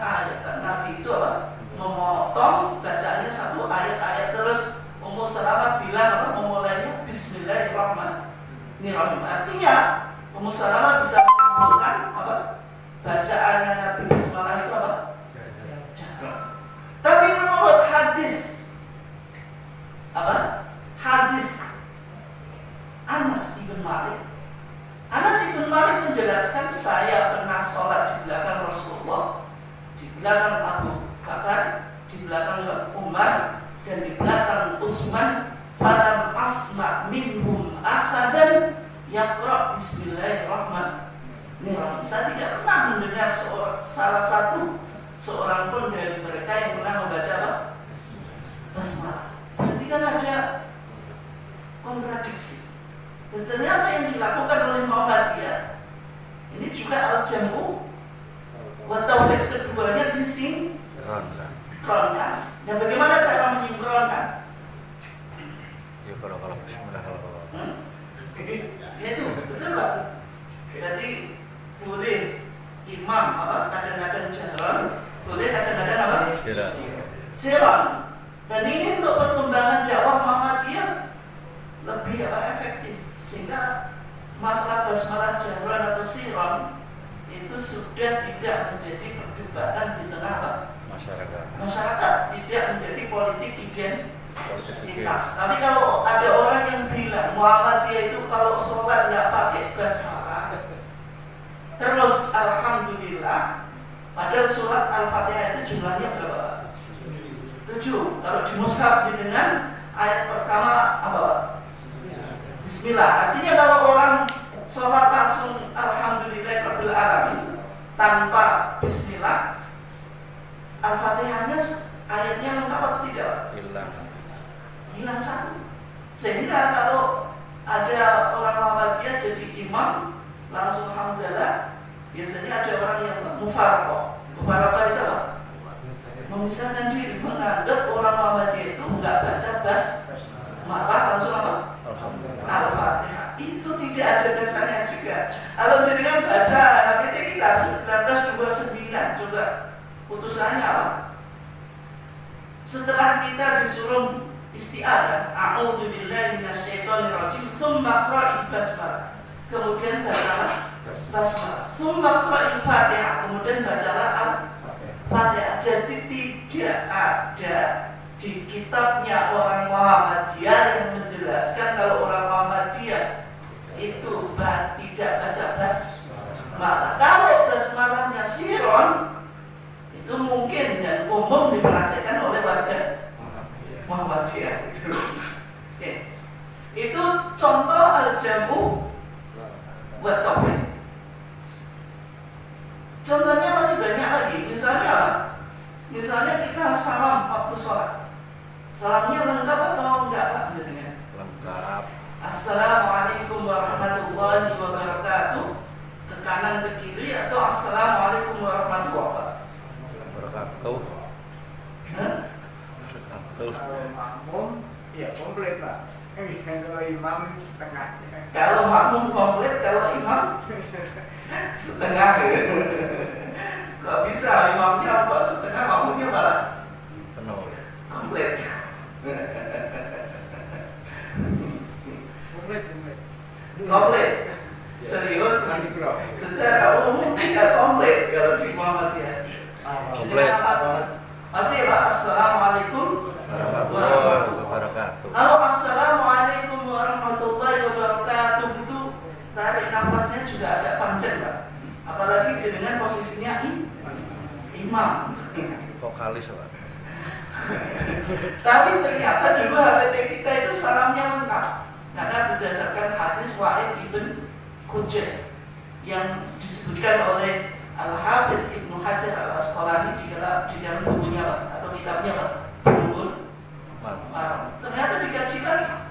Nabi itu apa? Memotong bacaannya satu ayat-ayat. Terus Ummu Salamah bilang apa? Memulainya Bismillahirrahmanirrahim. Artinya Ummu Salamah bisa menyimpulkan apa? Bacaannya Nabi Bismillah itu apa? Jahran. Tapi menurut hadis apa? Hadis Anas ibn Malik. Anas ibn Malik menjelaskan, saya pernah sholat di belakang Rasulullah, di belakang Abu Bakar, di belakang Umar, dan di belakang Utsman. Falam asma minhum ahadan yaqra Bismillahirrahmanirrahim. Saya tidak pernah mendengar salah satu seorang pun dari mereka yang pernah membaca apa? Basmalah. Berarti kan ada kontradiksi. Dan ternyata yang dilakukan oleh Muhammadiyah ini juga al-jam'u wa taufiq, keduanya disinkronkan. Dan bagaimana cara mensinkronkan? Ya kalau bismillah kalau. Itu betul, Pak. Jadi boleh imam apa? Kadang-kadang jahran, boleh kadang-kadang apa? Siron. Dan ini untuk perkembangan dakwah Muhammadiyah lebih efektif, sehingga masalah basmalah jahran atau siron itu sudah tidak menjadi perdebatan di tengah apa? Masyarakat, tidak menjadi politik identitas. Tapi kalau ada orang yang bilang Muhammadiyah itu kalau sholat nggak pakai basmalah, terus alhamdulillah, padahal surat Al-Fatihah itu jumlahnya berapa? 7. Kalau di mushaf dengan ayat pertama apa? Bismillah. Artinya kalau orang sholat langsung alhamdulillahirabbil alamin tanpa bismillah, Al-Fatihahnya ayatnya lengkap atau tidak? Hilang satu. Sehingga kalau ada orang Muhammadiyah jadi imam langsung hamdalah. Biasanya ada orang yang mufaraqah. Mufaraqah itu apa? Memisahkan diri, menganggap orang Muhammadiyah itu enggak baca malah langsung apa? Al-Fatihah. Itu tidak ada dasarnya juga. Kalau jenengan baca HPT kita 1929, coba putusannya apa? Setelah kita disuruh isti'adzah, a'udzu billahi minasyaitonir rajim, tsumma qra'il basmalah. Kemudian bacalah basmalah. Tsumma qra'il Fatihah, kemudian bacalah Al-Fatihah. Jadi tidak ada di kitabnya orang Muhammadiyah yang menjelaskan kalau orang Muhammadiyah itu tidak baca basmalah. Kalau basmalahnya siron, itu mungkin dan umum dipraktikkan oleh warga Muhammadiyah. Itu contoh al-jamu wa taufiq. Contohnya masih banyak lagi. Misalnya apa? Misalnya kita salam waktu sholat. Salamnya lengkap atau enggak, Pak? Lengkap. Assalamualaikum warahmatullahi wabarakatuh. Ke kanan ke kiri atau assalamualaikum warahmatullahi Wabarakatuh. Kalau makmum, ya komplit Pak. Kalau imam setengah. Kalau makmum komplit, kalau imam setengah gitu. Kok bisa imamnya kok setengah, makmumnya malah Penuh. komplit. Komplit. Serius? Secara umum tidak komplit kalau di Muhammadiyah. Komplit. Masih Pak, assalamualaikum Warahmatullahi wabarakatuh. Kalau assalamualaikum warahmatullahi wabarakatuh itu tarik nafasnya juga agak panjang, Pak. Apalagi dengan posisinya imam. Vokalis, Pak. Tapi ternyata dulu HPT kita itu salamnya lengkap karena berdasarkan hadis Wa'id ibn Hujr yang disebutkan oleh Al-Hafidh Ibnu Hajar Al-Asqalani di dalam bukunya atau kitabnya Bulughul Maram. Ternyata dikaji lagi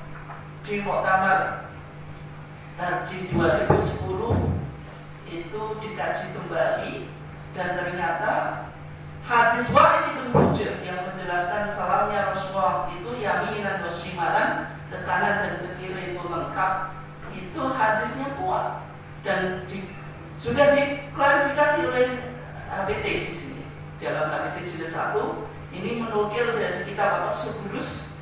di Muktamar Haji 2010 itu dikaji kembali dan ternyata hadis Wa'id ibn Hujr yang menjelaskan salamnya Rasulullah itu yaminan wa shimalan, ke kanan dan ke kiri itu lengkap, itu hadisnya kuat dan sudah diklarifikasi oleh HPT di sini. Dalam HPT jilid 1 ini menukil dari kitab apa? Subulus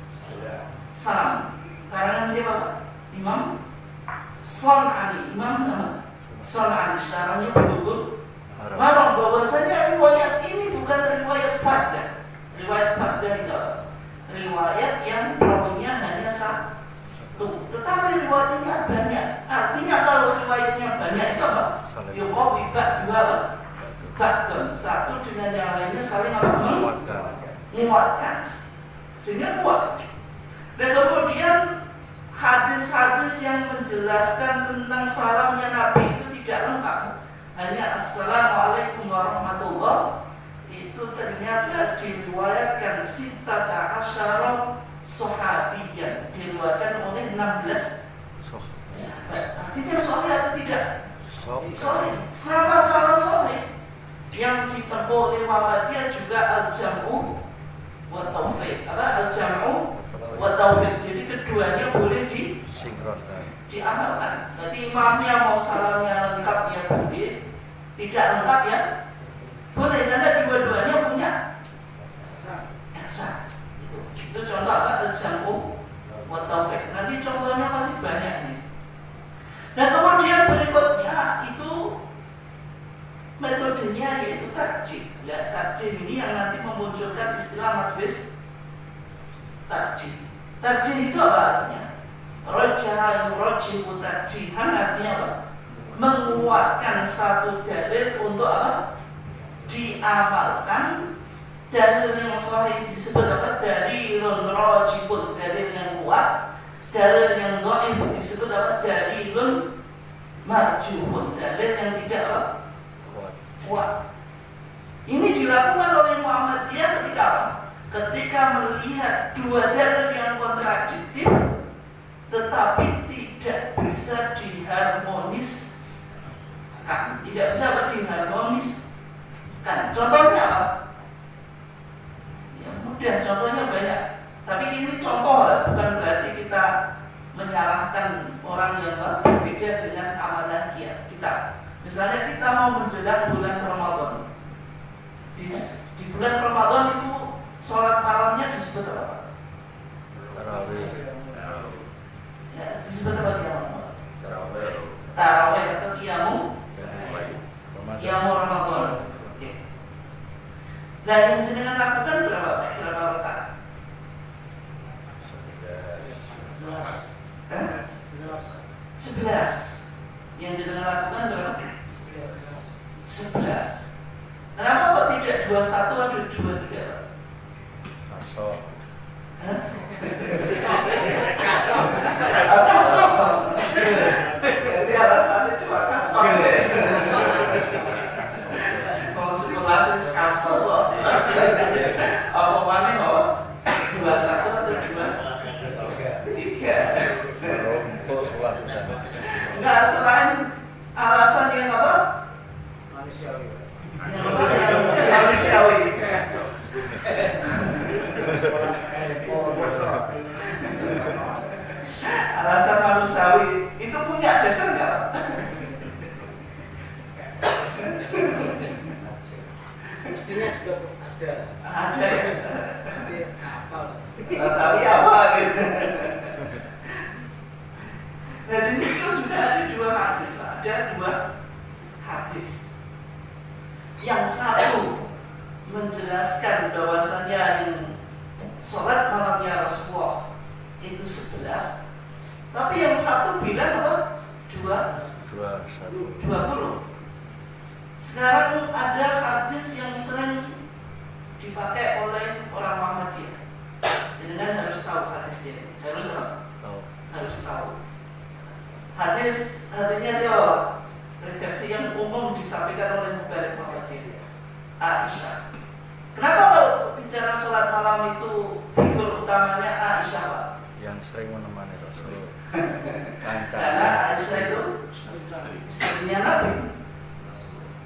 Salam. Karangan siapa, Pak? Imam Son'ani. Imam Son'ani. Syarahnya Bulughul Maram, bahwasanya riwayat ini bukan riwayat fardah. Riwayat fardah itu riwayat yang perawinya hanya satu, tetapi riwayatnya banyak. Artinya kalau riwayatnya banyak itu apa? Yuqawi ba'dua ba'dun, satu dengan yang lainnya saling apa? Menguatkan. Sehingga kuat. Dan kemudian hadis-hadis yang menjelaskan tentang salamnya Nabi itu tidak lengkap. Hanya assalamualaikum warahmatullahi, itu ternyata diriwayatkan sittata asyara sahabiyan, diriwayatkan oleh 16 sahabat. Artinya sahih atau tidak? Sahih. Sama-sama sahih. Yang ditempuh oleh Muhammadiyah juga al-jam'u wa taufiq. Apa al-jam'u wa taufiq. Jadi keduanya boleh diamalkan. Jadi imamnya mau salamnya lengkap ya boleh, tidak lengkap ya boleh, karena dua-duanya punya esa. Itu contoh apa? Al-jam'u wa taufiq. Nanti contohnya masih banyak nih. Nah kemudian berikutnya itu metodenya yaitu tarjih. Ya, tarjih ini yang nanti memunculkan istilah majelis tarjih. Tarjih itu apa artinya? Raja'a yurajihu tarjihan, artinya apa? Menguatkan satu dalil untuk apa? Diamalkan. Dalil yang sahih disebut apa? Dalilun rajihun, dalil yang kuat. Dalil yang dhaif disebut apa? Dalilun marjuhun, dalil yang tidak apa? Kuat. Ini dilakukan oleh Muhammadiyah ketika apa? Ketika melihat dua dalil yang kontradiktif tetapi tidak bisa diharmonis tidak bisa diharmoniskan. Contohnya apa? Ya mudah, contohnya banyak. Tapi ini contoh lah, bukan berarti kita menyalahkan orang yang berbeda dengan amalan kita. Misalnya kita mau menjelang bulan Ramadan. Di bulan Ramadan itu sholat malamnya disebut apa? Tarawih. Ya, disebut apa dia? Tarawih. Tarawih atau qiyamu Ramadan. Ramadan. Oke. Nah, yang jenengan lakukan berapa rakaat? 11. Yang jenengan lakukan berapa? 11. Kenapa kok tidak 21 atau 23? Masuk. Kasar. Jadi alasannya cuma kasar. Mau 11 kasar kok. Apa mana mau 21 atau 23? Untuk sholat susah. Enggak, selain alasan yang apa? Manusiawi. Manusiawi. Alasan manusiawi itu punya dasar nggak? Mestinya juga ada. Ada ya. Tapi apa? Tapi apa gitu? Nah di situ juga ada dua hadis, Pak. Ada dua hadis. Yang satu menjelaskan bahwasannya yang sholat malamnya Rasulullah itu 11. Tapi yang satu bilang apa? 20. Sekarang ada hadis yang sering dipakai oleh orang Muhammadiyah. Jangan harus tahu hadisnya. Harus apa? Harus tahu. Hadisnya siapa? Redaksi yang umum disampaikan oleh Mubarak Muhammadiyah, Aisyah. Kenapa kalau bicara sholat malam itu figur utamanya Aisyah, Pak? Yang sering menemani Rasul. Karena Aisyah itu istrinya Nabi.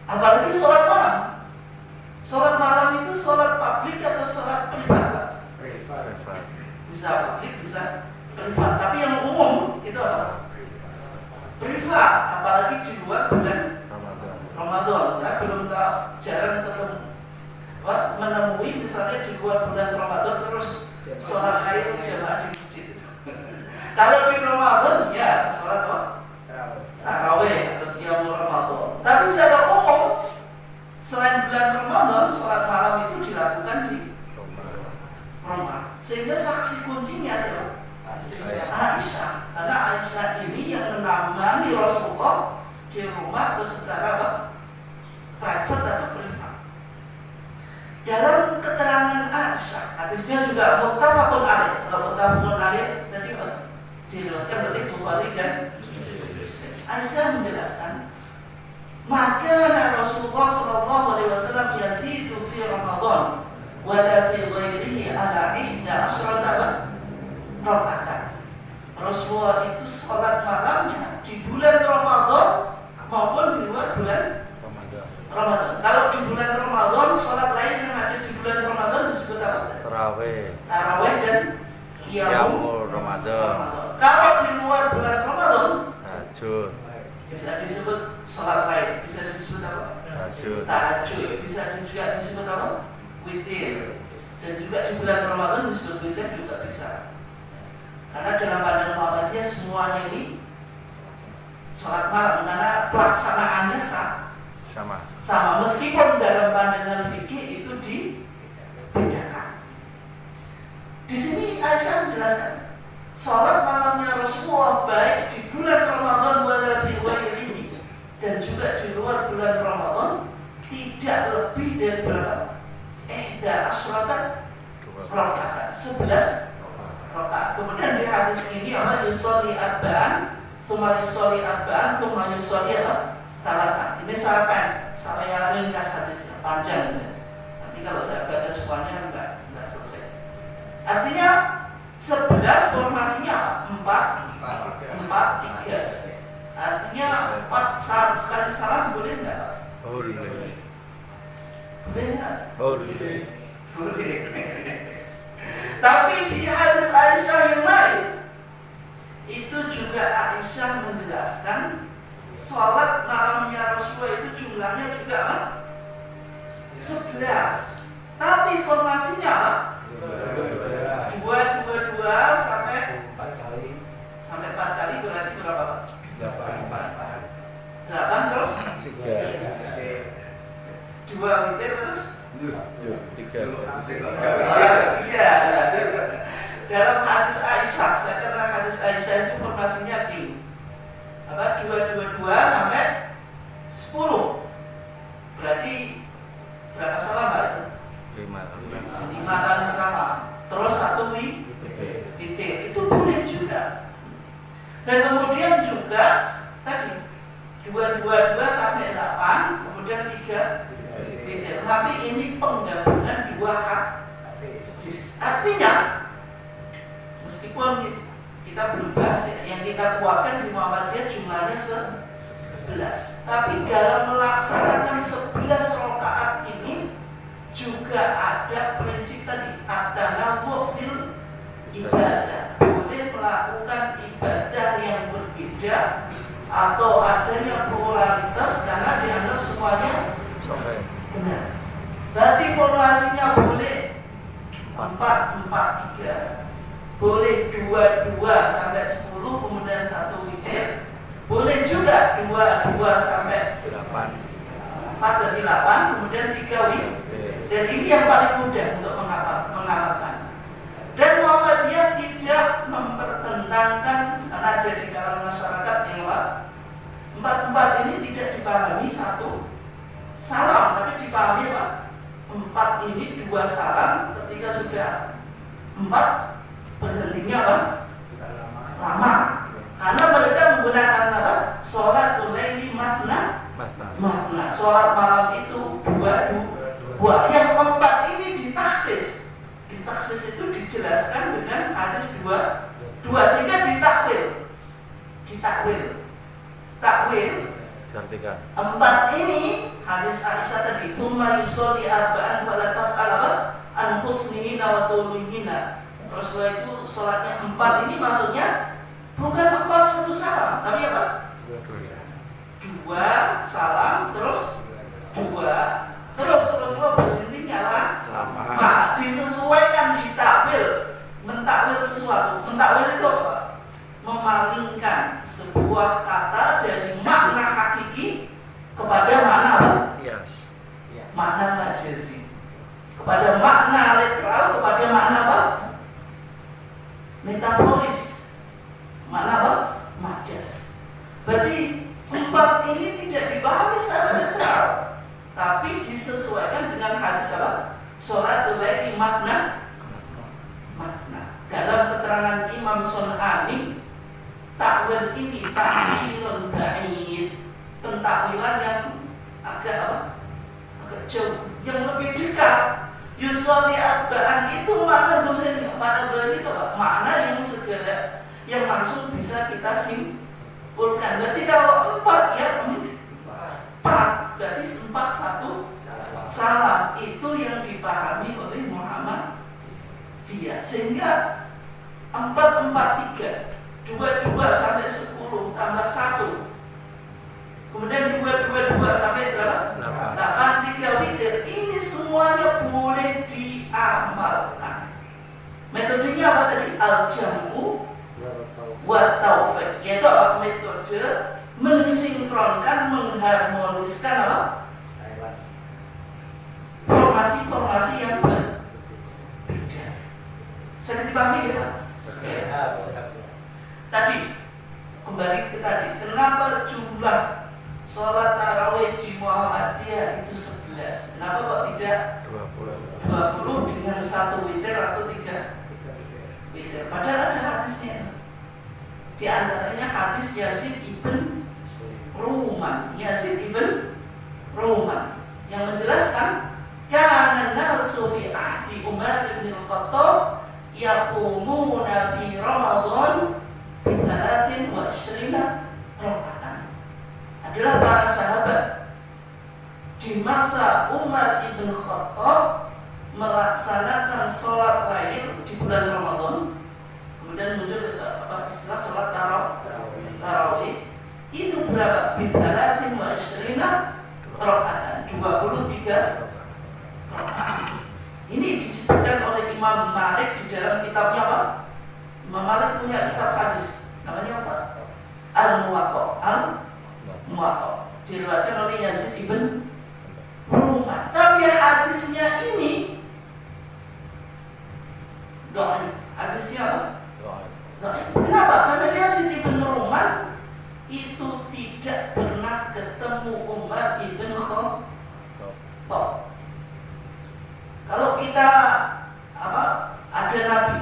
Apalagi sholat malam. Sholat malam itu sholat publik atau sholat privat, Pak? Privat. Bisa publik, bisa privat. Tapi yang umum itu apa? Privat. Apalagi di luar bulan Ramadan. Saya belum tahu, jarang ketemu, menemui misalnya di luar bulan Ramadan terus sholat lain jamaah di masjid. Kalau di Ramadan ya sholat apa? Tarawih atau qiyamu Ramadan. Tapi secara umum selain bulan Ramadan sholat malam itu dilakukan di rumah. Sehingga saksi kuncinya siapa? Aisyah. Karena Aisyah ini yang menemani Rasulullah di rumah atau secara apa? Private atau privat. Dalam keterangan Aisyah, hadisnya juga muttafaqun alaih. Kalau muttafaqun alaih tadi diriwayatkan oleh Bukhari dan Muslim. Aisyah menjelaskan, maka Rasulullah sallallahu alaihi wasallam yazidu fi Ramadan wa la fi ghairihi ala 11 rakaat. Rasulullah itu sholat malamnya di bulan Ramadan maupun di luar bulan Ramadan. Kalau di bulan Ramadan, sholat lain yang ada di bulan Ramadan disebut apa? Tarawih dan qiyamu Ramadan. Kalau di luar bulan Ramadan, Tahajud. bisa disebut sholat lain, bisa disebut apa? Tahajud. Bisa juga disebut apa? Witir. Dan juga di bulan Ramadan disebut witir juga bisa. Karena dalam pandangan Muhammadiyah semuanya ini sholat malam karena pelaksanaannya sama. Meskipun dalam pandangan fikih itu dibedakan. Di sini Aisyah menjelaskan sholat malamnya Rasulullah baik di bulan Ramadan wala fi ghairihi dan juga di luar bulan Ramadan tidak lebih dari berapa? 11 rakaat. 11 rakaat. Kemudian di hadis ini Allah yusolli arba'an, thumma yusolli arba'an, thumma yusolli talatan. Ini saya ringkas hadisnya, panjang. Nanti kalau saya baca semuanya enggak selesai. Artinya 11 formasinya 4, 3. Artinya syarat sekali salam boleh nggak? Boleh. Boleh nggak? Boleh. Boleh. Tapi di hadis Aisyah yang lain itu juga Aisyah menjelaskan sholat malamnya Rasulullah itu jumlahnya juga apa? 11. Tapi formasinya apa? 2 sampai 4 kali berarti berapa? 8 terus 2 witir terus 3. Dalam hadis Aisyah, saya kenal hadis Aisyah itu formasinya gini. 2 sampai 10. Berarti berapa salam Pak itu? 5 kali salam. Terus 1 witir. Itu boleh juga. Dan kemudian juga tadi 2 sampai 8, kemudian 3 witir. Tapi ini penggabungan 2 hadis. Artinya meskipun kita belum bahas ya, yang kita kuatkan di Muhammadiyah jumlahnya 11. Tapi dalam melaksanakan 11 rakaat ini juga ada prinsip tadi, at-tanawwu' fil ibadah. Boleh melakukan ibadah yang berbeda atau adanya pluralitas karena dianggap semuanya benar. Berarti formasinya boleh 4-4-3. Boleh 2 sampai 10 kemudian 1 witir. Boleh juga 2 sampai 4 dari 8 kemudian 3 witir. Dan ini yang paling mudah untuk mengamalkan. Dan Muhammadiyah tidak mempertentangkan karena ada di kalangan masyarakat yang 4 ini tidak dipahami 1 salam, tapi dipahami apa? 4 ini 2 salam, ketika sudah 4 berhentinya apa? Lama. Karena mereka menggunakan apa? Sholatul laili mathna. Sholat malam itu 2. Yang 4 ini ditaksis. Ditaksis itu dijelaskan dengan hadis 2 sehingga ditakwil. Takwil 4 ini hadis Aisyah tadi, "Tsumma yusolli arba'an fala tas'al an husnihina wa tuluhina." Rasulullah itu sholatnya 4 ini maksudnya bukan 4 satu salam, tapi apa? 2 salam terus 2 terus berhentinya lama. Disesuaikan, ditakwil, mentakwil sesuatu. Mentakwil itu apa? Memalingkan sebuah kata dari makna hakiki kepada makna apa? Makna majazi. Kepada makna literal, kepada makna apa? Metaforis. Makna apa? Majaz. Berarti 4 ini tidak dipahami secara literal, tapi disesuaikan dengan hadis apa? Sholatul laili makna. Dalam keterangan Imam Sun'ani, takwil ini takwilun ba'id, pentakwilan yang agak jauh, yang lebih dekat. Yusolli arba'an itu makna dohirnya. Makna dohir itu apa? Makna yang segala, yang langsung bisa kita simpulkan. Berarti kalau 4 ya 4, berarti 4 satu salam. Itu yang dipahami oleh Muhammad dia. Sehingga 4-4-3, 2 sampai 10 tambah 1, kemudian 2 sampai berapa? 8, 3 witir. Ini semuanya boleh diamalkan. Metodenya apa tadi? Al-jam'u wa taufiq, yaitu apa? Metode mensinkronkan, mengharmoniskan apa? Formasi-formasi yang berbeda. Saya dipahami ya? Tadi kembali ke tadi, kenapa jumlah sholat tarawih di Muhammadiyah itu 11? Kenapa kok tidak 20 dengan 1 witir atau 3 witir? Padahal ada hadisnya. Di antaranya hadis Yazid ibn Ruman. Yang menjelaskan kana nasu fi ahdi Umar bin Khattab yaqumuna fi Ramadan bi 23 raka'atan. adalah para sahabat. Di masa Umar ibn Khattab melaksanakan sholat lain di bulan Ramadan, kemudian muncul istilah sholat tarawih, itu berapa? Bithalatin wa ishrina rakaatan, 23 rakaat. Ini disebutkan oleh Imam Malik di dalam kitabnya apa? Imam Malik punya kitab hadis, namanya apa? Al-Muwatta. Diriwayatkan oleh Yazid ibn Ruman. Tapi hadisnya ini dhaif. Hadisnya apa? Dhaif. Kenapa? Karena Yazid ibn Ruman itu tidak pernah ketemu Umar ibn Khattab. Kalau kita ada nabi,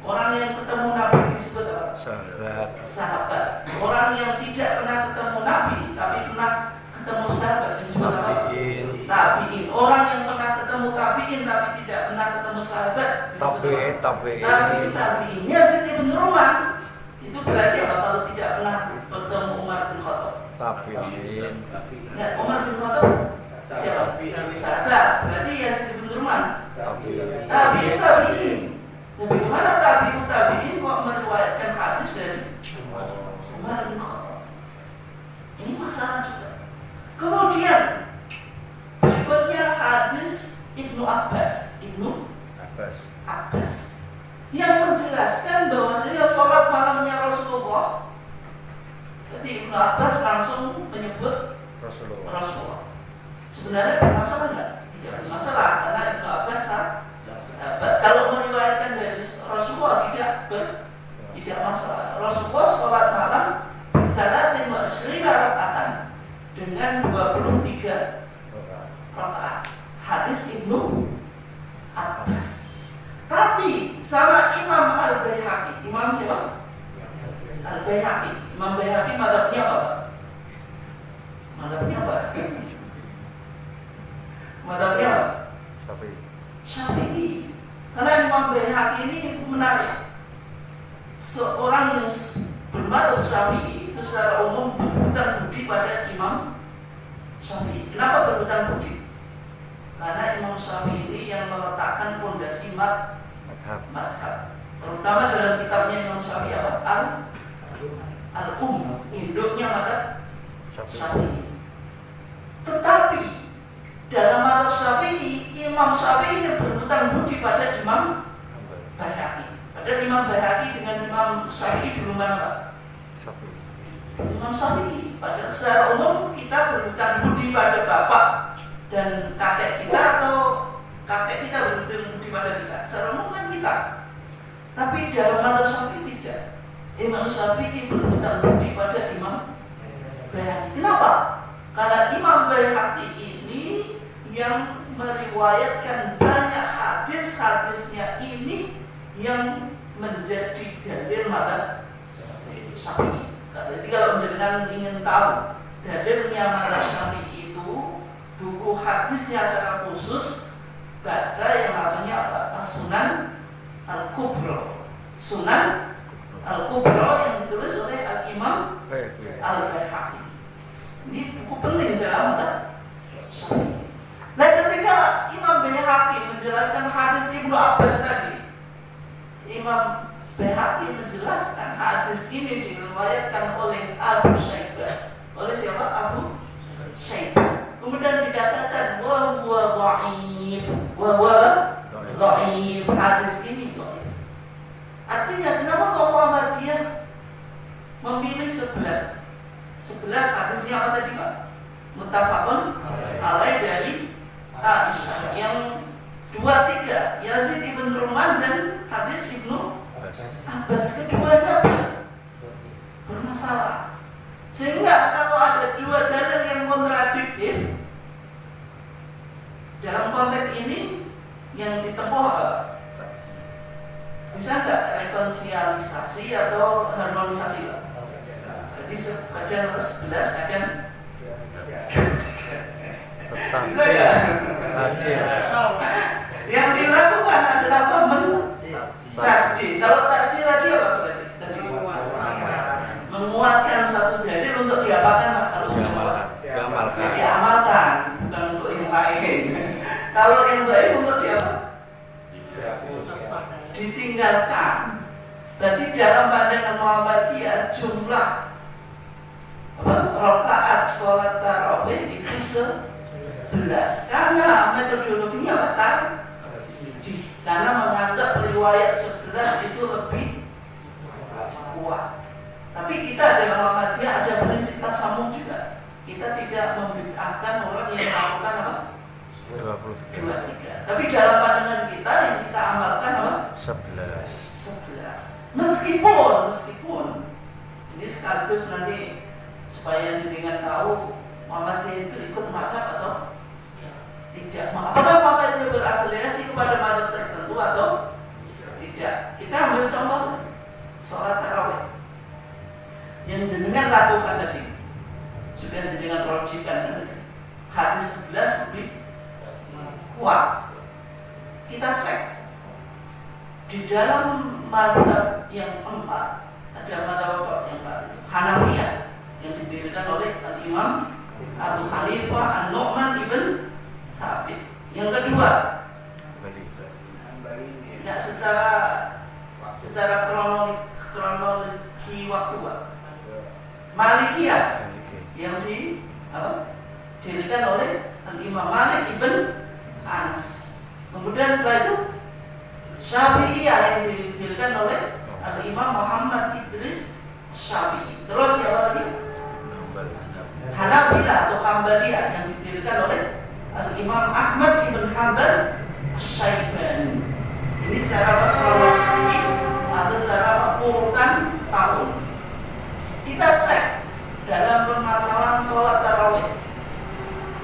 orang yang ketemu nabi disebut apa? Sahabat. Orang yang tidak pernah ketemu nabi tapi pernah ketemu sahabat disebut apa? Tabiin. Orang yang pernah ketemu tabiin tapi tidak pernah ketemu sahabat disebut tabiin. Tabiinnya Siti bin Ruman. Itu berarti apa kalau tidak pernah bertemu Umar bin Khattab? Tabiin. Ya, Umar bin Khattab siapa? Sahabat. Berarti ya Siti bin Ruman. Tabiin. Nah, bagaimana tabiin kok meriwayatkan hadis dari Umar bin Khattab? Ini masalah juga. Kemudian berikutnya hadis Ibnu Abbas yang menjelaskan bahwasanya sholat malamnya Rasulullah. Jadi Ibnu Abbas langsung menyebut Rasulullah. Sebenarnya bermasalah nggak? Tidak bermasalah karena Ibnu Abbas kalau meriwayatkan dari Rasulullah tidak masalah. Rasulullah sholat malam bithalatin wa ishrina rakaatan dengan 23 rakaat. Hadis Ibnu Abbas. Tapi sama Imam Al-Baihaqi. Imam siapa? Al-Baihaqi. Imam Baihaqi mazhabnya apa? Mazhabnya apa? Mazhabnya apa? Syafi'i. Karena Imam Baihaqi ini menarik. Seorang yang bermadzhab Syafi'i itu secara umum berhutang budi pada Imam Syafi'i. Kenapa berhutang budi? Karena Imam Syafi'i ini yang meletakkan pondasi madhab. Terutama dalam kitabnya Imam Syafi'i apa? Induknya madhab Syafi'i. Tetapi dalam madhab Syafi'i, Imam Syafi'i ini berhutang budi pada Imam Baihaqi. Padahal Imam Baihaqi dengan Imam Syafi'i dulu mana Pak? Imam Syafi'i. Padahal secara umum kita berhutang budi pada bapak dan kakek kita, atau kakek kita berhutang budi pada kita. Secara umum kan kita. Tapi dalam madhab Syafi'i tidak. Imam Syafi'i berhutang budi pada Imam Baihaqi. Kenapa? Karena Imam Baihaqi ini yang meriwayatkan banyak hadisnya ini yang menjadi dalil madhab Syafi'i. Jadi kalau jenengan ingin tahu dalilnya madhab Syafi'i itu, buku hadisnya secara khusus baca yang namanya apa? As-Sunan Al-Kubra. Sunan Al-Kubra yang ditulis oleh Al-Imam Al-Baihaqi. Ini buku penting dalam madhab Syafi'i. Nah, ketika Imam Baihaqi menjelaskan hadis Ibnu Abbas tadi, Imam Baihaqi menjelaskan hadis ini diriwayatkan oleh Abu Syaibah. Oleh siapa? Abu Syaibah. Kemudian dikatakan wa huwa dhaif. Dhaif. Hadis ini dhaif. Artinya kenapa kaum Muhammadiyah memilih 11 hadisnya apa tadi Pak? Muttafaqun alaih dari Aisyah. Yang 2-3 Yazid ibn Ruman dan hadis Ibnu Abbas. Keduanya bermasalah. Sehingga kalau ada dua dalil yang kontradiktif dalam konteks ini, yang ditempuh apa? Bisa nggak rekonsiliasi atau harmonisasi Pak? Jadi kadang harus 11, kadang yang dilakukan adalah apa? Tarjih. Kalau tarjih tadi apa? Menguatkan satu dalil untuk diapakan Pak? Kalau Diamalkan. Diamalkan, bukan untuk yang lain. Kalau yang baik untuk dia apa? Ditinggalkan. Berarti dalam pandangan Muhammadiyah jumlah rakaat sholat tarawih itu 11. Karena metodologinya apa? Karena menganggap riwayat 11 itu lebih kuat. Tapi kita dalam Muhammadiyah ada prinsip tasamuh juga. Kita tidak membid'ahkan orang yang melakukan apa? 23. Tapi dalam pandangan kita yang kita amalkan apa? 11. Meskipun ini sekaligus nanti supaya jenengan tahu Muhammadiyah itu ikut mazhab atau tidak. Apakah Muhammadiyah berafiliasi kepada mazhab tertentu atau tidak? Kita ambil contoh sholat tarawih yang jenengan lakukan tadi, sudah jenengan rojikan tadi. Hadis 11 lebih kuat. Kita cek di dalam mazhab yang 4 ada mazhab yang 4 itu Hanafiyah yang didirikan oleh Imam Abu Hanifah An-Nu'man ibn Thabit. Yang kedua, tidak secara kronologi waktu, Pak. Malikiyah yang didirikan oleh Imam Malik ibn Anas. Kemudian setelah itu Syafi'iyah yang didirikan oleh Imam Muhammad Idris Syafi'i. Terus siapa lagi? Hanabilah atau Hambaliyah yang didirikan oleh Imam Ahmad ibn Hanbal Syaibani. Ini secara kronologi atau secara urutan tahun. Kita cek dalam permasalahan sholat tarawih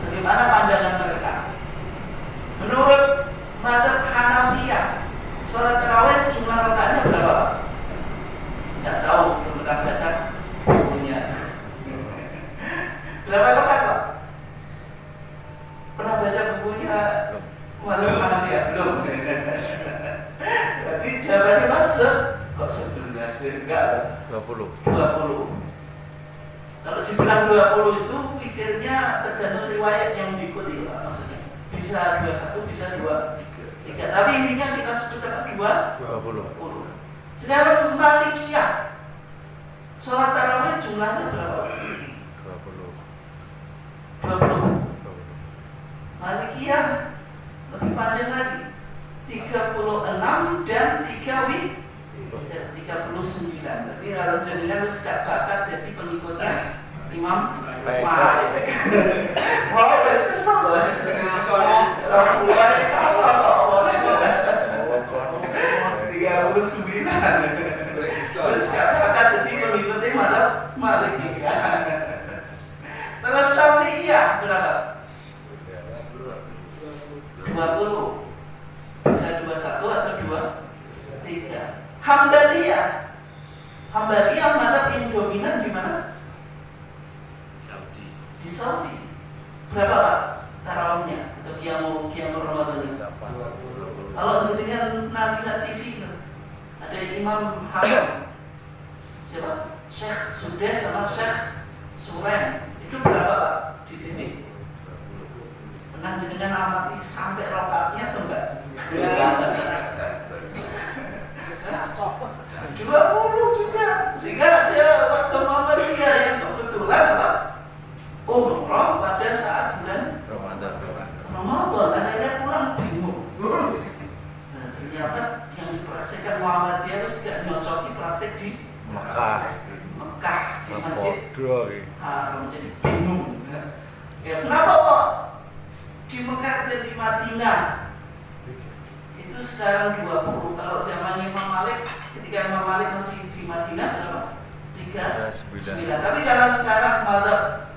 bagaimana pandangan mereka. Menurut mazhab Hanafiyah, sholat tarawih jumlah rakaatnya berapa? Tidak tahu, belum pernah baca bukunya. Berapa rakaat, Pak? Pernah baca bukunya mazhab Hanafiyah? Belum. Berarti jawabannya masuk. Kok 11? Enggak. 20. Kalau dibilang 20 itu pikirnya tergantung riwayat yang diikuti, Pak, maksudnya. Bisa 21, bisa 23. Tapi intinya kita sebutkan 20. Sekarang Malikiyah, sholat tarawih jumlahnya berapa? 20. Malikiyah lebih panjang lagi, 36 dan 39. Berarti kalau jenengan wis gak bakat jadi pengikutnya Imam Malik. Wah, wis kesel loh. Kalau mulai kasar kok. 39. Terus gak bakat jadi pengikutnya Imam Malik. Terus Syafi'iyah berapa? 20. Bisa 21 atau 23. Hambaliyah mazhab yang dominan di mana? Di Saudi. Berapa, Pak, tarawihnya atau qiyamul Ramadan? Kalau jenengan nanti lihat TV ada Imam Hamad, siapa? Syekh Sudes sama Syekh Suren. Itu berapa, Pak, di TV? Pernah jenengan amati sampai rakaatnya atau enggak? 20 juga. Sehingga dia warga Muhammadiyah yang kebetulan apa? Umroh pada saat bulan Ramadan. Akhirnya pulang bingung. Nah, ternyata yang dipraktikkan Muhammadiyah itu tidak nyocoki praktik di Mekah di Masjid Haram. Jadi bingung. Ya, kenapa kok di Mekah dan di Madinah itu sekarang 20? Kalau zaman Imam Malik, ketika Imam Malik masih di Madinah berapa? 39. Tapi karena sekarang mazhab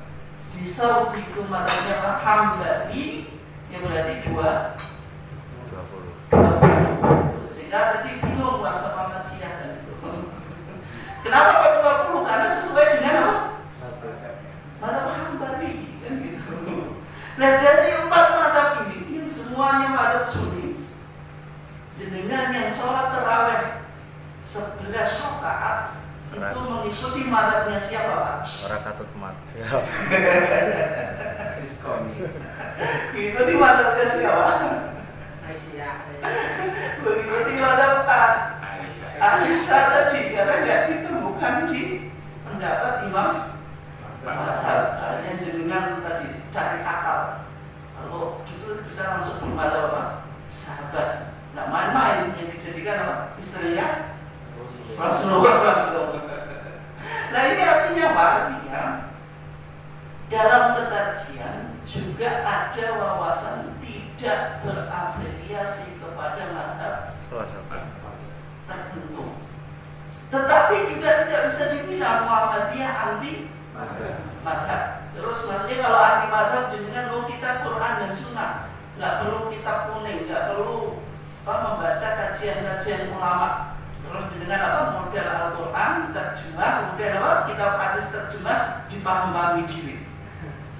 di Saudi itu mazhabnya apa? Hambali, yang berarti 20. Sehingga tadi bingung warga Muhammadiyah dan itu. Kenapa kok 20? Karena sesuai dengan apa? Mazhab Hambali kan gitu. Nah, dari 4 mazhab ini semuanya mazhab Sunni. Jenengan yang sholat tarawih 11 rakaat itu mengikuti mazhabnya siapa, Pak? Orang katut mati. Mengikuti madhabnya siapa? Aisyah. Mengikuti madhab Aisyah tadi, karena nggak ditemukan di pendapat Imam madhab. Yang jenengan tadi cari akal. Kalau gitu kita langsung bermadhab apa? Sahabat. Nggak main-main yang dijadikan apa? Istrinya Rasulullah langsung. Nah ini artinya apa? Artinya dalam kekajian juga ada wawasan tidak berafiliasi kepada madhab Salah satu. tertentu. Tetapi juga tidak bisa dibilang Muhammadiyah anti madhab. Terus maksudnya kalau anti madhab jenengan mau kita Quran dan Sunnah, nggak perlu kitab kuning, nggak perlu membaca kajian-kajian ulama. Terus jenengan apa model Al-Quran terjemah, kemudian apa kitab hadis terjemah dipahami diri.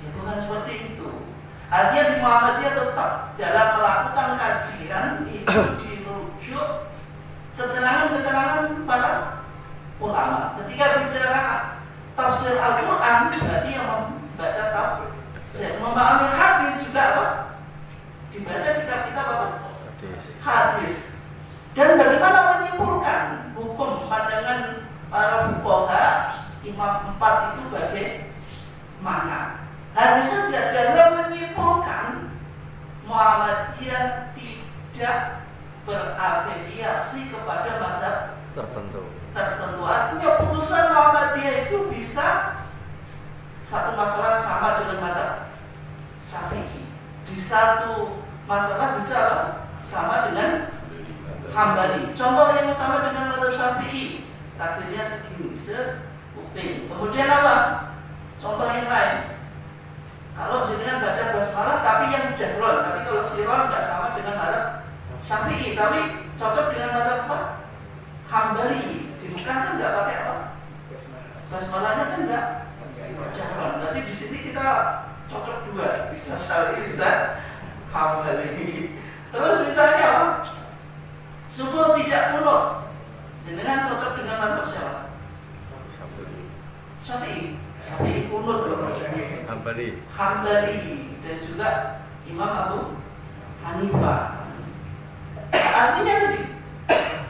Ya bukan seperti itu. Artinya di Muhammadiyah tetap dalam melakukan kajian itu dirujuk keterangan-keterangan para ulama. Ketika bicara tafsir Al-Quran berarti yang membaca tafsir, memahami hadis juga apa? Dibaca kitab-kitab apa? Hadis. Dan bagaimana menyimpulkan hukum pandangan para fuqaha imam 4 itu bagaimana? Hanya saja dalam menyimpulkan Muhammadiyah tidak berafiliasi kepada madhab Tertentu. Artinya putusan Muhammadiyah itu bisa satu masalah sama dengan madhab Syafi'i, di satu masalah bisa apa? Sama dengan Hambali. Contoh yang sama dengan madhab Syafi'i, takdirnya segini, sekuping. Kemudian apa? Contoh yang lain. Kalau jenengan baca basmalah tapi yang jahron, tapi kalau sirron nggak sama dengan madhab Syafi'i, tapi cocok dengan madhab apa? Hambali. Di Mekah kan nggak pakai apa? Basmalahnya kan nggak jahron. Berarti di sini kita cocok dua, bisa Syafi'i, bisa Hambali. Terus misalnya apa? Subuh tidak kunut, jenengan cocok dengan madhab siapa? Syafi'i kunut Hambali. dan juga Imam Abu Hanifah. Artinya tadi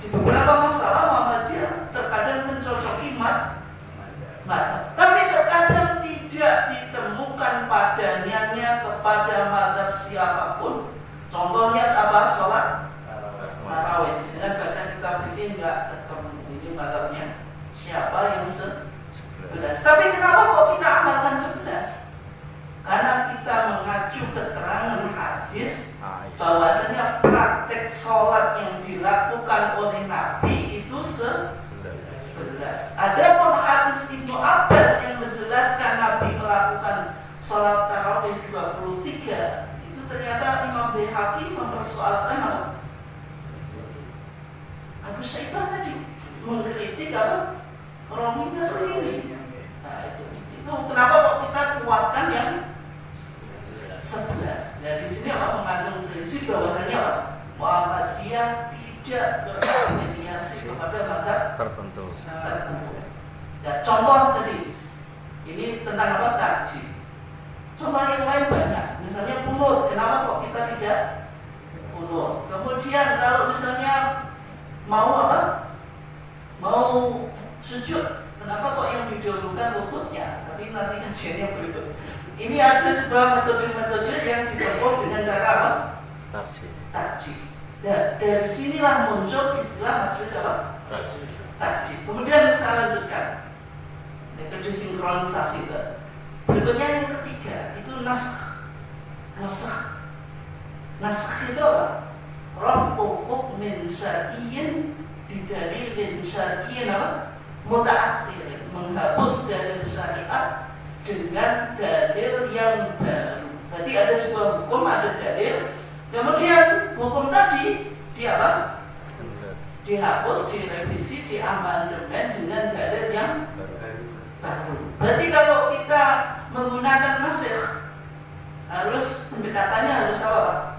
di beberapa masalah Muhammadiyah terkadang mencocoki madhab, tapi terkadang tidak ditemukan padanannya kepada madhab siapapun. Contohnya apa? Sholat tarawih. Dengan baca kitab fikih nggak ketemu ini madhabnya siapa yang 11. Tapi kenapa kok kita amalkan 11? Karena kita mengacu keterangan hadis bahwasanya praktek sholat yang dilakukan oleh Nabi itu 11. Adapun hadis Ibnu Abbas yang menjelaskan Nabi melakukan sholat tarawih 23, itu ternyata Imam Baihaqi mempersoalkan apa? Abu Syaibah tadi mengkritik apa? Rawinya sendiri. Nah itu kenapa kok kita kuatkan yang 11? Ya di sini apa mengandung prinsip bahwasanya apa? Muhammadiyah tidak berafiliasi kepada madhab Tertentu. Ya contoh tadi ini tentang apa? Tarjih. Contoh yang lain banyak. Misalnya kunut, kenapa kok kita tidak kunut? Kemudian kalau misalnya mau apa? Mau sujud, kenapa kok yang didahulukan lututnya? Tapi nanti kajiannya berikut. Ini ada sebuah metode-metode yang ditempuh dengan cara apa? Tarjih. Dan dari sinilah muncul istilah majelis apa? Tarjih. Kemudian saya lanjutkan metode sinkronisasi. Berikutnya yang ketiga itu nasakh. Nasakh itu apa? Rafu hukmin syar'iyyin bidalilin syar'iyyin apa? Mutaakhir, menghapus dalil syariat dengan dalil yang baru. Berarti ada sebuah hukum, ada dalil, kemudian hukum tadi dia apa? Dihapus, direvisi, diamandemen dengan dalil yang baru. Berarti kalau kita menggunakan nasikh, harus pendekatannya harus apa?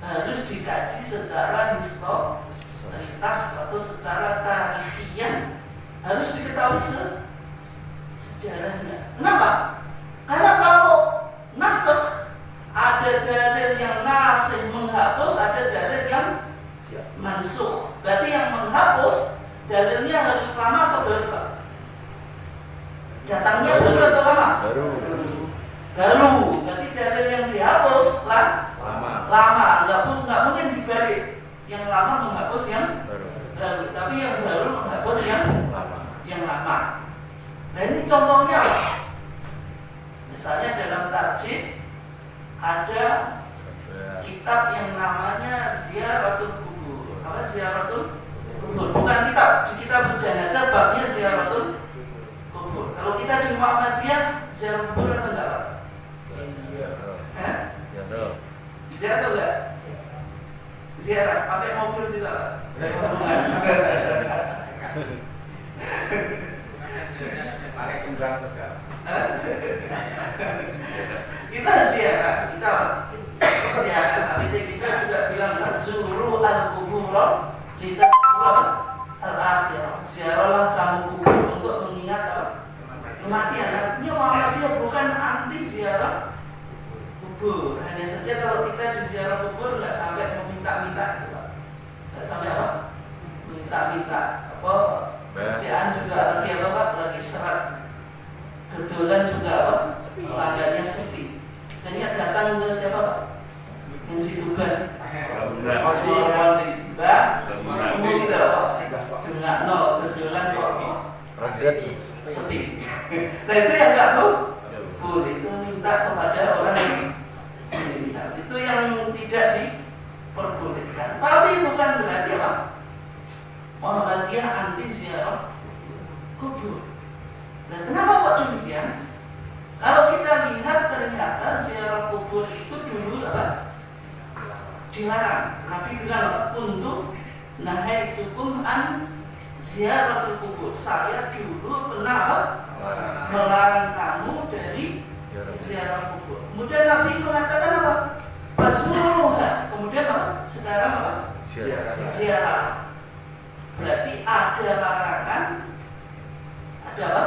Harus dikaji secara historitas atau secara tarikhiyah, harus diketahui sejarahnya. Kenapa? Karena kalau nasikh Artinya baru atau lama? Baru. Baru. Berarti dalil yang dihapus lama. Nggak mungkin dibalik. Yang lama menghapus yang Baru. baru, tapi yang baru menghapus yang Lama. Nah ini contohnya apa? Misalnya dalam tarjih ada kitab yang namanya Ziyaratul Kubur. Apa Ziyaratul Kubur? Bukan kitab. Di kitab jenazah babnya Ziyaratul Kubur. Kalau kita di Muhammadiyah ziarah kubur atau enggak, Pak? Hah? Ziarah atau enggak? Ziarah. Pakai mobil juga, Pak? Pakai kendaraan tegak. Kita ziarah. Kita ziarah. Tapi kita juga bilang zuru al-kubur litakul al-akhirah. Ziarahlah kamu kubur untuk mengingat apa? Kematian. Artinya Muhammadiyah bukan anti ziarah kubur. Hanya saja kalau kita di ziarah kubur nggak sampai meminta-minta, gitu, Pak. Nggak sampai apa? Minta-minta. Apa? Kerjaan juga lagi apa, Pak? Lagi serat. Kebetulan juga apa? Pelanggannya sepi. Akhirnya datang ke siapa, Pak? Yang di Tuban. Semua di Tuban. Umum tidak, Pak? Dengar no, kebetulan kok Rakyat. sepi. Nah itu yang nggak boleh. Itu minta kepada orang yang melihat. Itu yang tidak diperbolehkan. Tapi bukan berarti apa? Muhammadiyah anti ziarah kubur. Nah kenapa kok demikian? Kalau kita lihat ternyata ziarah kubur itu dulu apa? Dilarang. Nabi bilang apa? Untuk nahaitukum an ziaratul kubur. Saya dulu pernah apa? Melarang kamu dari ziarah kubur. Kemudian Nabi mengatakan apa? Fasuruha. Kemudian apa? Sekarang apa? Ziarah. Berarti ada larangan. Ada apa?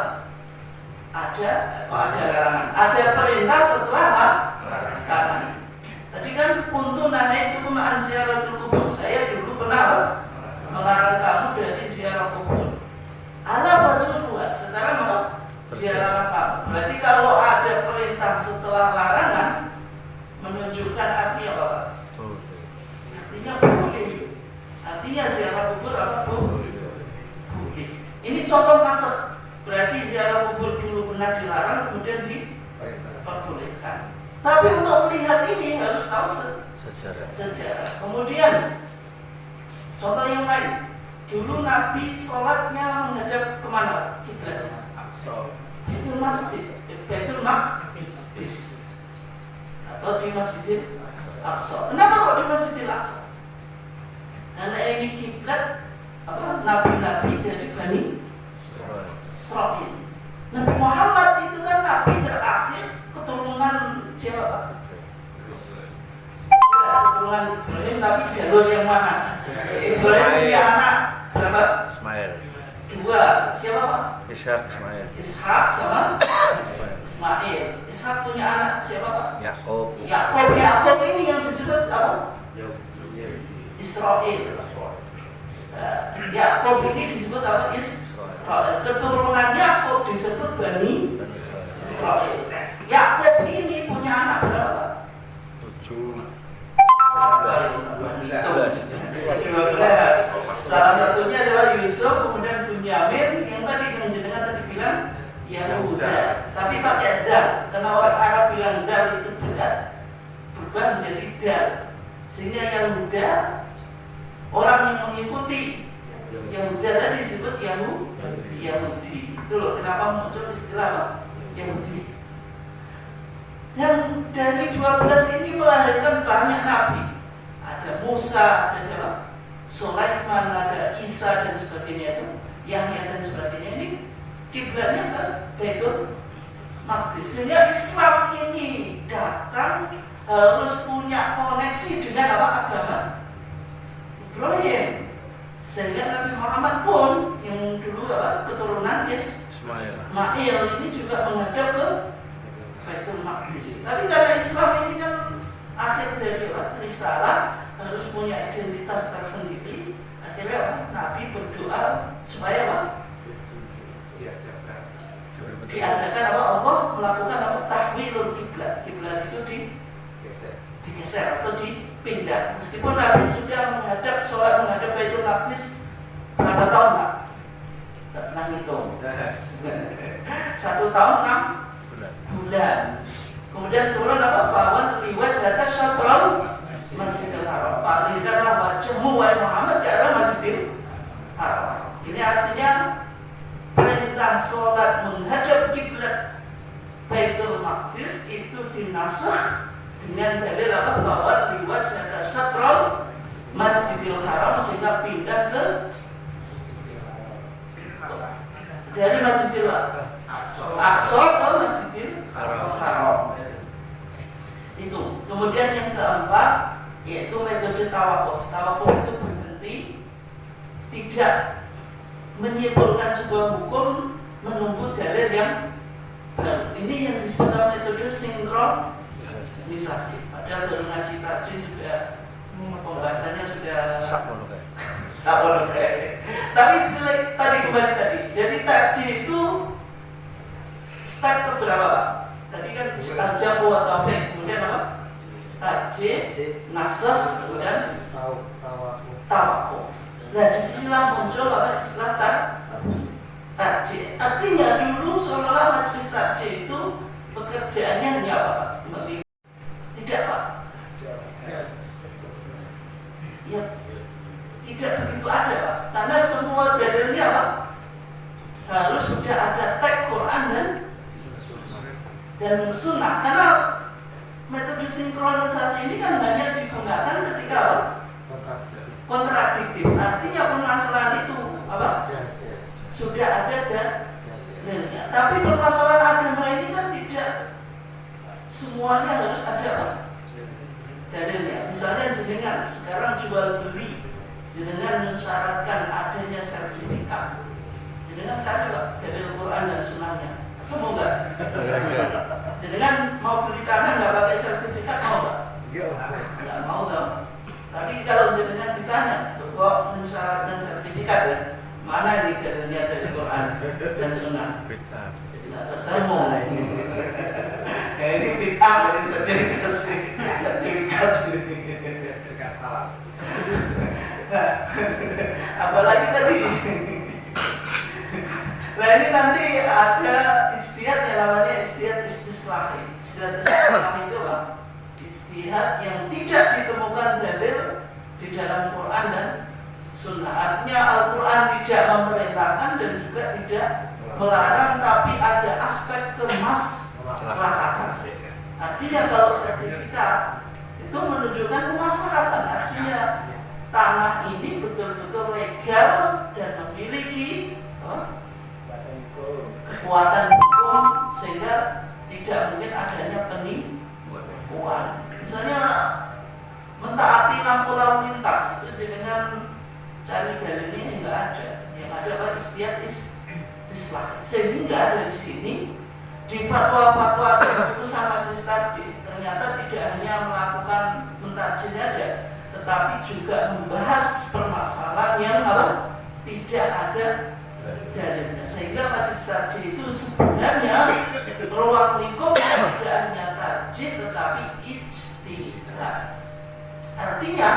Ada larangan. Ada perintah setelah larangan. Tadi kan untuk nahaitukum an ziaratul kubur. Saya dulu pernah apa? Melarang kamu dari ziarah kubur. Ala fasuruha. Sekarang apa? Ziarah kamu. Berarti kalau ada perintah setelah larangan menunjukkan arti apa, Pak? Artinya boleh. Artinya ziarah kubur apa? Boleh. Ini contoh nasakh. Berarti ziarah kubur dulu pernah dilarang, kemudian diperbolehkan. Tapi untuk melihat ini harus tahu sejarah. Kemudian contoh yang lain. Dulu Nabi sholatnya menghadap kemana? Kiblatnya. Baitul Masjid, Baitul Maqdis, atau di Masjidil Aqsa. Kenapa kok di Masjidil Aqsa? Karena ini kiblat apa? Nabi-nabi dari Bani Israil. Nabi Muhammad itu kan nabi terakhir keturunan siapa, Pak? Jelas keturunan Ibrahim, tapi jalur yang mana? Ibrahim punya anak berapa? Ismail. 2. Siapa, Pak? Ishak sama Ismail. Ishak punya anak siapa, Pak? Yakub. Yakub ini yang disebut apa? Israel. Yakub ini disebut apa? Israel. Keturunan Yakub disebut Bani Israel. Yakub ini punya anak berapa? 7. 12. Salah satunya adalah Yusuf, kemudian Bunyamin, yang tadi jenengan tadi bilang Yahuda. Tapi pakai dal. Karena orang Arab bilang dal itu berat, berubah menjadi dal. Sehingga Yahuda orang yang mengikuti Yahuda tadi disebut Yahudi. Itu loh kenapa muncul istilah Yahudi. Dan dari 12 ini melahirkan banyak nabi. Ada Musa, ada siapa? Sulaiman, ada Isa dan sebagainya itu, Yahya dan sebagainya. Ini kiblatnya ke Baitul Maqdis. Sehingga Islam ini datang harus punya koneksi dengan apa? Agama Ibrahim. Sehingga Nabi Muhammad pun yang dulu apa? Keturunan Ismail ini juga menghadap ke Baitul Maqdis. Tapi karena Islam ini kan akhir dari apa? Risalah, harus punya identitas tersendiri. Akhirnya apa? Nabi berdoa supaya apa? Diadakan apa? Allah melakukan apa? Tahwilul kiblat. Kiblat itu digeser atau dipindah. Meskipun Nabi sudah menghadap sholat menghadap Baitul Maqdis berapa tahun Pak? Tak pernah hitung. 1 tahun 6 bulan. Kemudian turun apa? Fawal liwat atas syatron Masjidil Haram. Palingkanlah wajahmu wahai Muhammad ke arah Masjidil Haram. Ini artinya perintah sholat menghadap kiblat Baitul Maqdis itu dinasakh dengan dalil apa? Fawal liwat atas syatron Masjidil Haram, sehingga pindah ke dari Masjidil Aqsa ke Masjidil Haram. Itu. Kemudian yang keempat yaitu metode tawakuf. Tawakuf itu berhenti, tidak menyimpulkan sebuah hukum, menunggu dalil yang baru. Ini yang disebut metode sinkronisasi. Padahal baru ngaji tadi sudah pembahasannya sudah sakmono kayak. Tapi setelah tadi kembali tadi. Jadi takji itu step ke berapa Pak? Tadi kan al-jamu wa tawfiq, kemudian apa? Takji, nasakh, kemudian tawakuf. Nah disinilah muncul apa istilah takji. Artinya dulu seolah-olah majelis takji itu pekerjaannya hanya apa Pak? Tidak Pak. Ya, tidak begitu ada Pak. Karena semua dalilnya Pak harus sudah ada teks Quran dan sunnah. Karena metode sinkronisasi ini kan hanya digunakan ketika apa? Kontradiktif. Artinya permasalahan itu apa? Sudah ada dalilnya. Tapi permasalahan agama ini kan tidak semuanya harus ada apa? Dalilnya. Misalnya jenengan sekarang jual beli, jenengan mensyaratkan adanya sertifikat. Jenengan cari Pak dalil Quran dan sunnahnya. Mau nggak? Jenengan mau beli tanah nggak pakai sertifikat, mau nggak? Nggak mau dong. Tapi kalau jenengan ditanya, kok mensyaratkan sertifikat ya? Mana ini dalilnya dari Quran dan sunnah? Nggak ketemu. Ini bid'ah dari sertifikat. Apalagi tadi. Nah ini nanti ada ijtihad yang namanya ijtihad istislahi. Ijtihad istislahi itu apa? Ijtihad yang tidak ditemukan dalil di dalam Quran dan sunnah. Artinya Al-Quran tidak memerintahkan dan juga tidak melarang, tapi ada aspek kemaslahatan. Artinya kalau sertifikat itu menunjukkan kemaslahatan. Artinya tanah ini betul-betul legal dan memiliki kekuatan hukum sehingga tidak mungkin adanya penipuan. Misalnya mentaati lampu lalu lintas itu dengan cari dalilnya enggak ada. Yang ada apa? Ijtihad islah. Sehingga ada di sini di fatwa-fatwa keputusan majelis takjid ternyata tidak hanya melakukan mentakjid aja, tetapi juga membahas permasalahan yang apa? Tidak ada dalilnya. Sehingga majelis takjid itu sebenarnya ruang lingkupnya tidak hanya takjid tetapi ijtihad. Artinya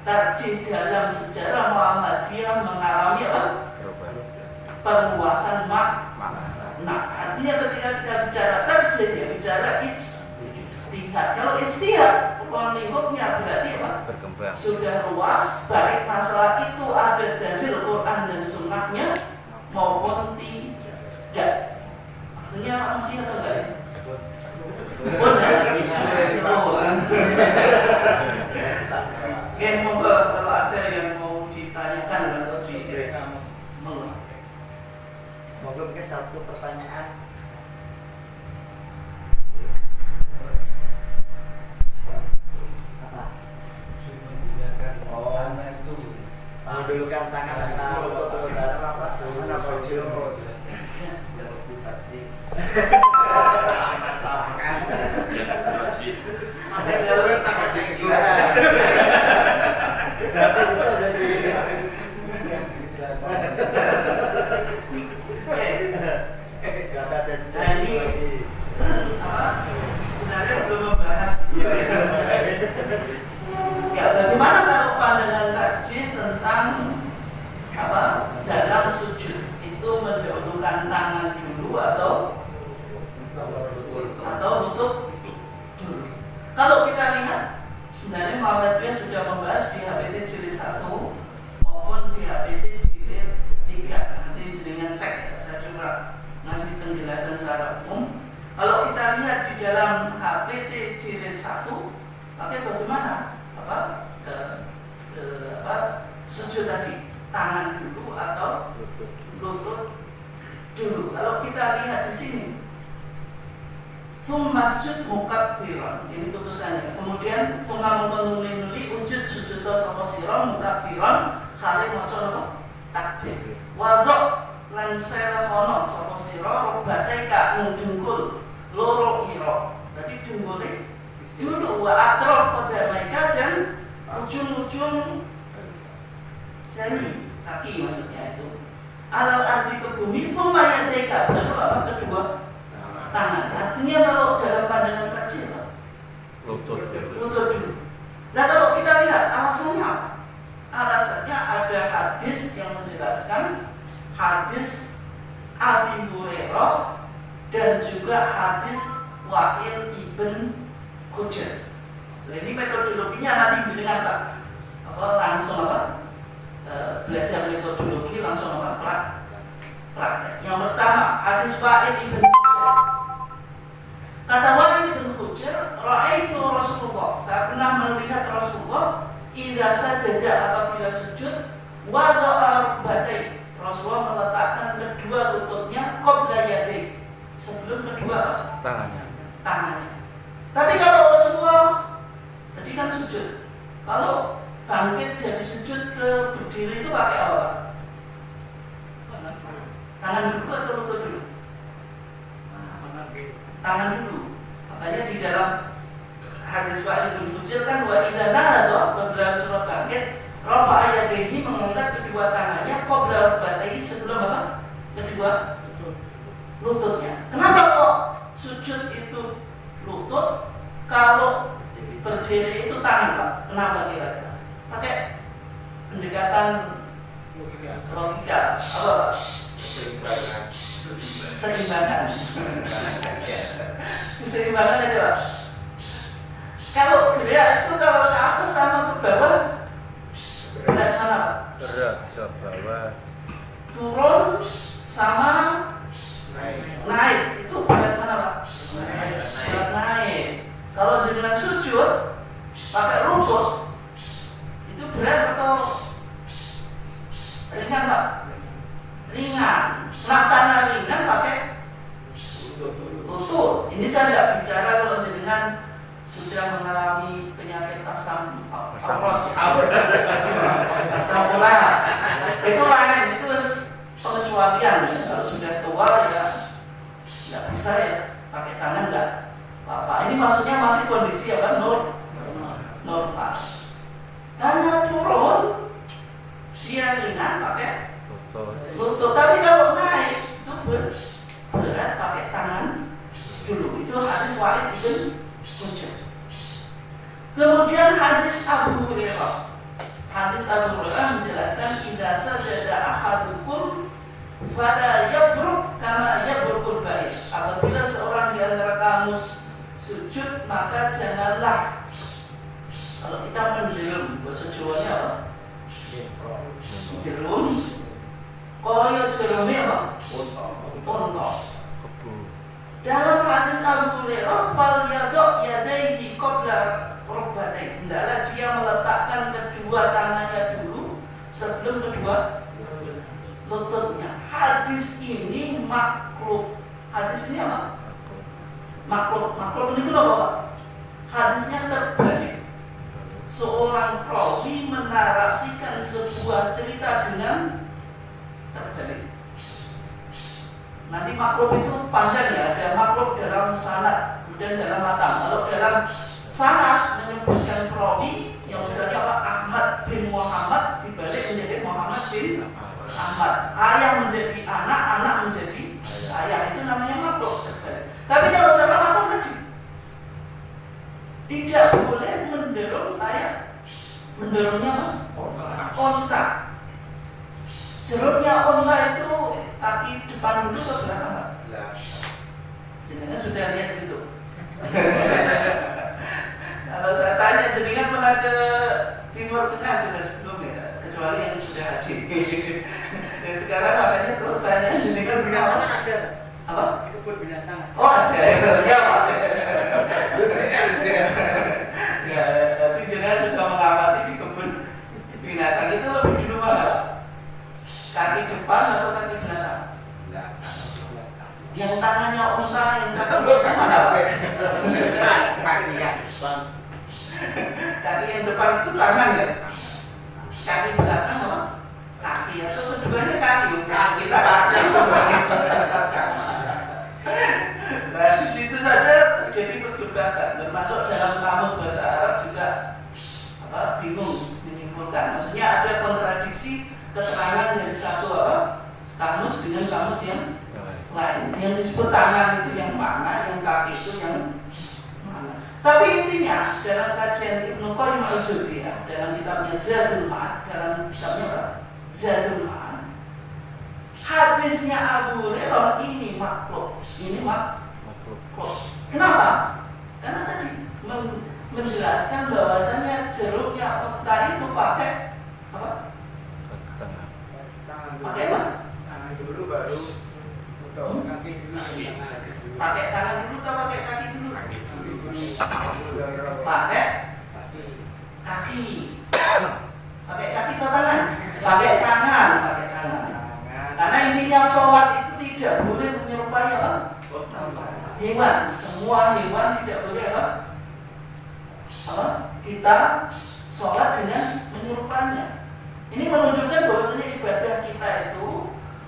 takjid dalam sejarah Muhammadiyah mengalami apa? Perluasan makna. Artinya ketika kita bicara takjid ya bicara ijtihad. Kalau ijtihad ruang lingkupnya berarti apa? Berkembang. Sudah luas, baik masalah itu ada dalil Quran dan sunnahnya maupun tidak. Artinya masih atau enggak ya? Moga kalau ada yang mau ditanyakan atau Moga mungkin satu pertanyaan. Apa? Mendulukan tangan atau apa? Mana baju? kita lihat di dalam HPT jilid 1, pakai bagaimana? Sujud tadi, tangan dulu atau lutut dulu. Kalau kita lihat di sini, summa sujud mukabbiran, ini putusannya. Kemudian summa nuli ujud sujudo sapa sira mukabbiran, kali maca napa? Takbir. Wadok lan selefono sapa sira robateka ing dengkul loro ira. Berarti dengkule dulu wa atraf qadamaika dan ujung-ujung jari kaki maksudnya itu. Alal ardi ke bumi summa yadaika, baru apa kedua? Tangan. Artinya kalau dalam pandangan kaji apa? Lutut dulu. Nah kalau kita lihat alasannya apa? Alasannya ada hadis yang menjelaskan, hadis Abi Hurairah dan juga hadis Wa'il ibn Hujr. Nah, ini metodologinya nanti jenengan Pak. Langsung belajar metodologi langsung praktek. Yang pertama hadis Wa'il ibn Hujr. Kata Wa'il ibn Hujr, ra'aitu Rasulullah, saya pernah melihat Rasulullah idza sajada, apabila sujud, wada'a rukbatayhi, Rasulullah meletakkan kedua lututnya qabla yadayhi, sebelum kedua tangannya. Tapi kalau Rasulullah tadi kan sujud, kalau bangkit dari sujud ke berdiri itu pakai apa? Tangan dulu atau lutut dulu? Tangan dulu. Makanya di dalam hadis Wa'il bin Hujr kan wa idza nahadha, apabila Rasulullah bangkit, rafa'a yadayhi, mengangkat kedua tangannya qabla rukbatayhi, sebelum apa? Kedua lututnya. Kenapa kok sujud itu lutut, kalau berdiri itu tangan, Pak? Kenapa kira-kira? Pakai pendekatan logika apa, Pak? Keseimbangan aja, Pak. Kalau gerak itu kalau ke atas sama ke bawah, berat mana, Pak? Gerak ke bawah. Turun sama naik itu berat mana, Pak? Berat naik. Kalau jenengan sujud pakai lutut, itu berat atau ringan, Pak? Ringan. Nah, karena ringan pakai lutut. Ini saya tidak bicara kalau jenengan sudah mengalami penyakit asam urat, itu lain, itu pengecualian. Kalau sudah tua ya nggak bisa ya pakai tangan, nggak apa. Ini maksudnya masih kondisi apa? Normal. Karena turun dia ringan pakai lutut. Tapi kalau naik itu berat pakai tangan dulu. Itu hadis Wa'il ibn Hujr. Kemudian hadis Abu Hurairah. Hadis Abu Hurairah menjelaskan idza sajada ahadukum fala yabruk kama yabrukul ba'ir. Apabila seorang di antara kamu sujud, maka janganlah, kalau kita mendelum, bahasa Jawanya apa? Jelum. Kaya jerume apa? Unta. Dalam hadis Abu Hurairah, fal yadok yadayhi qabla rukbatayhi, hendaklah dia meletakkan kedua tangannya dulu sebelum kedua lututnya. Hadis ini maklub. Hadis ini apa? Maklub. Maklub ini apa, Pak? Hadisnya terbalik. Seorang perawi menarasikan sebuah cerita dengan terbalik. Nanti maklub itu panjang ya, ada maklub dalam sanad, kemudian dalam matan. Kalau dalam sanad menyebutkan perawi yang misalnya apa, Ahmad bin Muhammad dibalik menjadi Muhammad bin Ahmad, ayah menjadi anak, anak menjadi ayah, itu namanya maklub. Tapi kalau secara matan tadi tidak boleh mendorong ayah, mendorongnya onta. Jeruknya onta itu kaki depan dulu atau belakang, Pak? Jenengan sudah lihat itu. Kalau saya tanya, jenengan pernah ke Timur Tengah sudah sebelumnya, kecuali yang sudah haji. Dan sekarang makanya terus tanya, jenengan binatang ada? Apa? Itu pun binatang. Oh ada ya, Pak. tangan ya. Kaki belakang apa? Kaki atau keduanya kaki. Nah, kita pakai semuanya. Nah, di situ saja terjadi perdebatan. Termasuk dalam kamus bahasa Arab juga bingung menyimpulkan. Maksudnya ada kontradiksi keterangan dari satu kamus dengan kamus yang lain. Yang disebut tangan itu yang mana, yang kaki itu yang mana. Tapi intinya dalam kajian Ibnu Qayyim al-Jauziyah dalam kitabnya Zadul Ma'ad, dalam kitabnya apa? Zadul Ma'ad, hadisnya Abu Hurairah ini makhluk. Ini makhluk. Kenapa? Karena tadi menjelaskan bahwasannya jeruknya unta itu pakai apa? Pakai apa? Tangan dulu baru untuk kaki dulu. Pakai tangan dulu atau pakai kaki dulu? Pakai kaki. Pakai kaki atau tangan? Pakai tangan. Karena intinya sholat itu tidak boleh menyerupai apa? Hewan. Semua hewan tidak boleh apa? Kita sholat dengan menyerupainya. Ini menunjukkan bahwasanya ibadah kita itu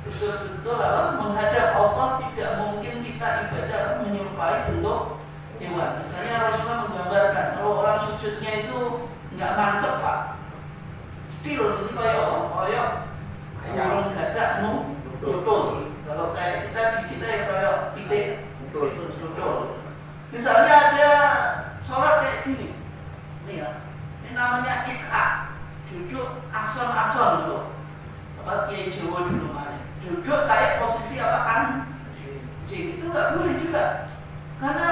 betul-betul menghadap Allah. Tidak mungkin kita ibadah menyerupai bentuk hewan. Misalnya Rasulullah menggambarkan kalau orang sujudnya itu nggak mancep pak, still ini kayak orang gagak betul. Kalau kayak kita di kita ya kayak pitik betul. Misalnya ada sholat kayak gini, ini ya, ini namanya ik'a, duduk ason-ason loh. Apa Kiai Jawa dulu mana? Duduk kayak posisi apa kan? Itu nggak boleh juga, karena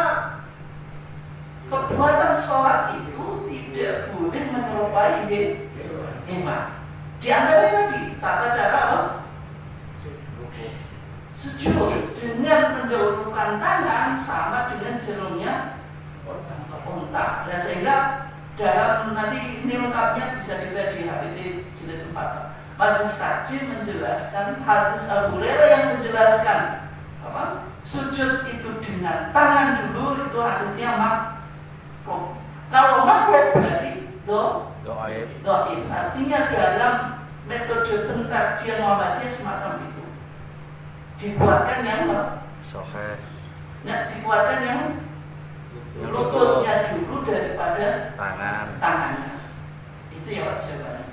perbuatan sholat itu tidak boleh menyerupai hewan. Di antaranya tadi tata cara apa? Sujud dengan mendahulukan tangan sama dengan jerumnya unta. Dan sehingga dalam nanti ini lengkapnya bisa dilihat di HPT jilid 4. Majelis Takjim menjelaskan hadis Abu Hurairah yang menjelaskan apa? Sujud itu dengan tangan dulu, itu hadisnya makhluk. Kalau makhluk berarti do'if. Artinya dalam metode pengkajian Muhammadiyah semacam itu dibuatkan yang soheh. Dibuatkan yang lututnya dulu daripada tangannya. Itu ya Pak jawabannya.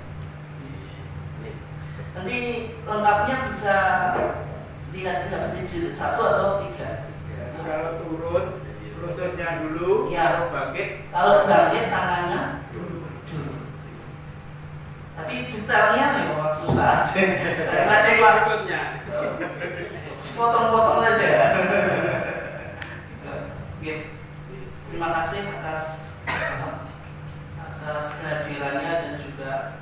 Nanti lengkapnya bisa lihat di jilid 1 atau 3. Kalau turun lututnya dulu, ya. Kalau bangkit tangannya dulu. Tapi detailnya nih waktu saat saya berikutnya sepotong-potong saja. Terima kasih atas kehadirannya dan juga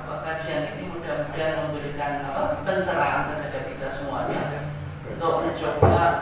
kajian ini mudah-mudahan memberikan pencerahan terhadap kita semuanya untuk mencoba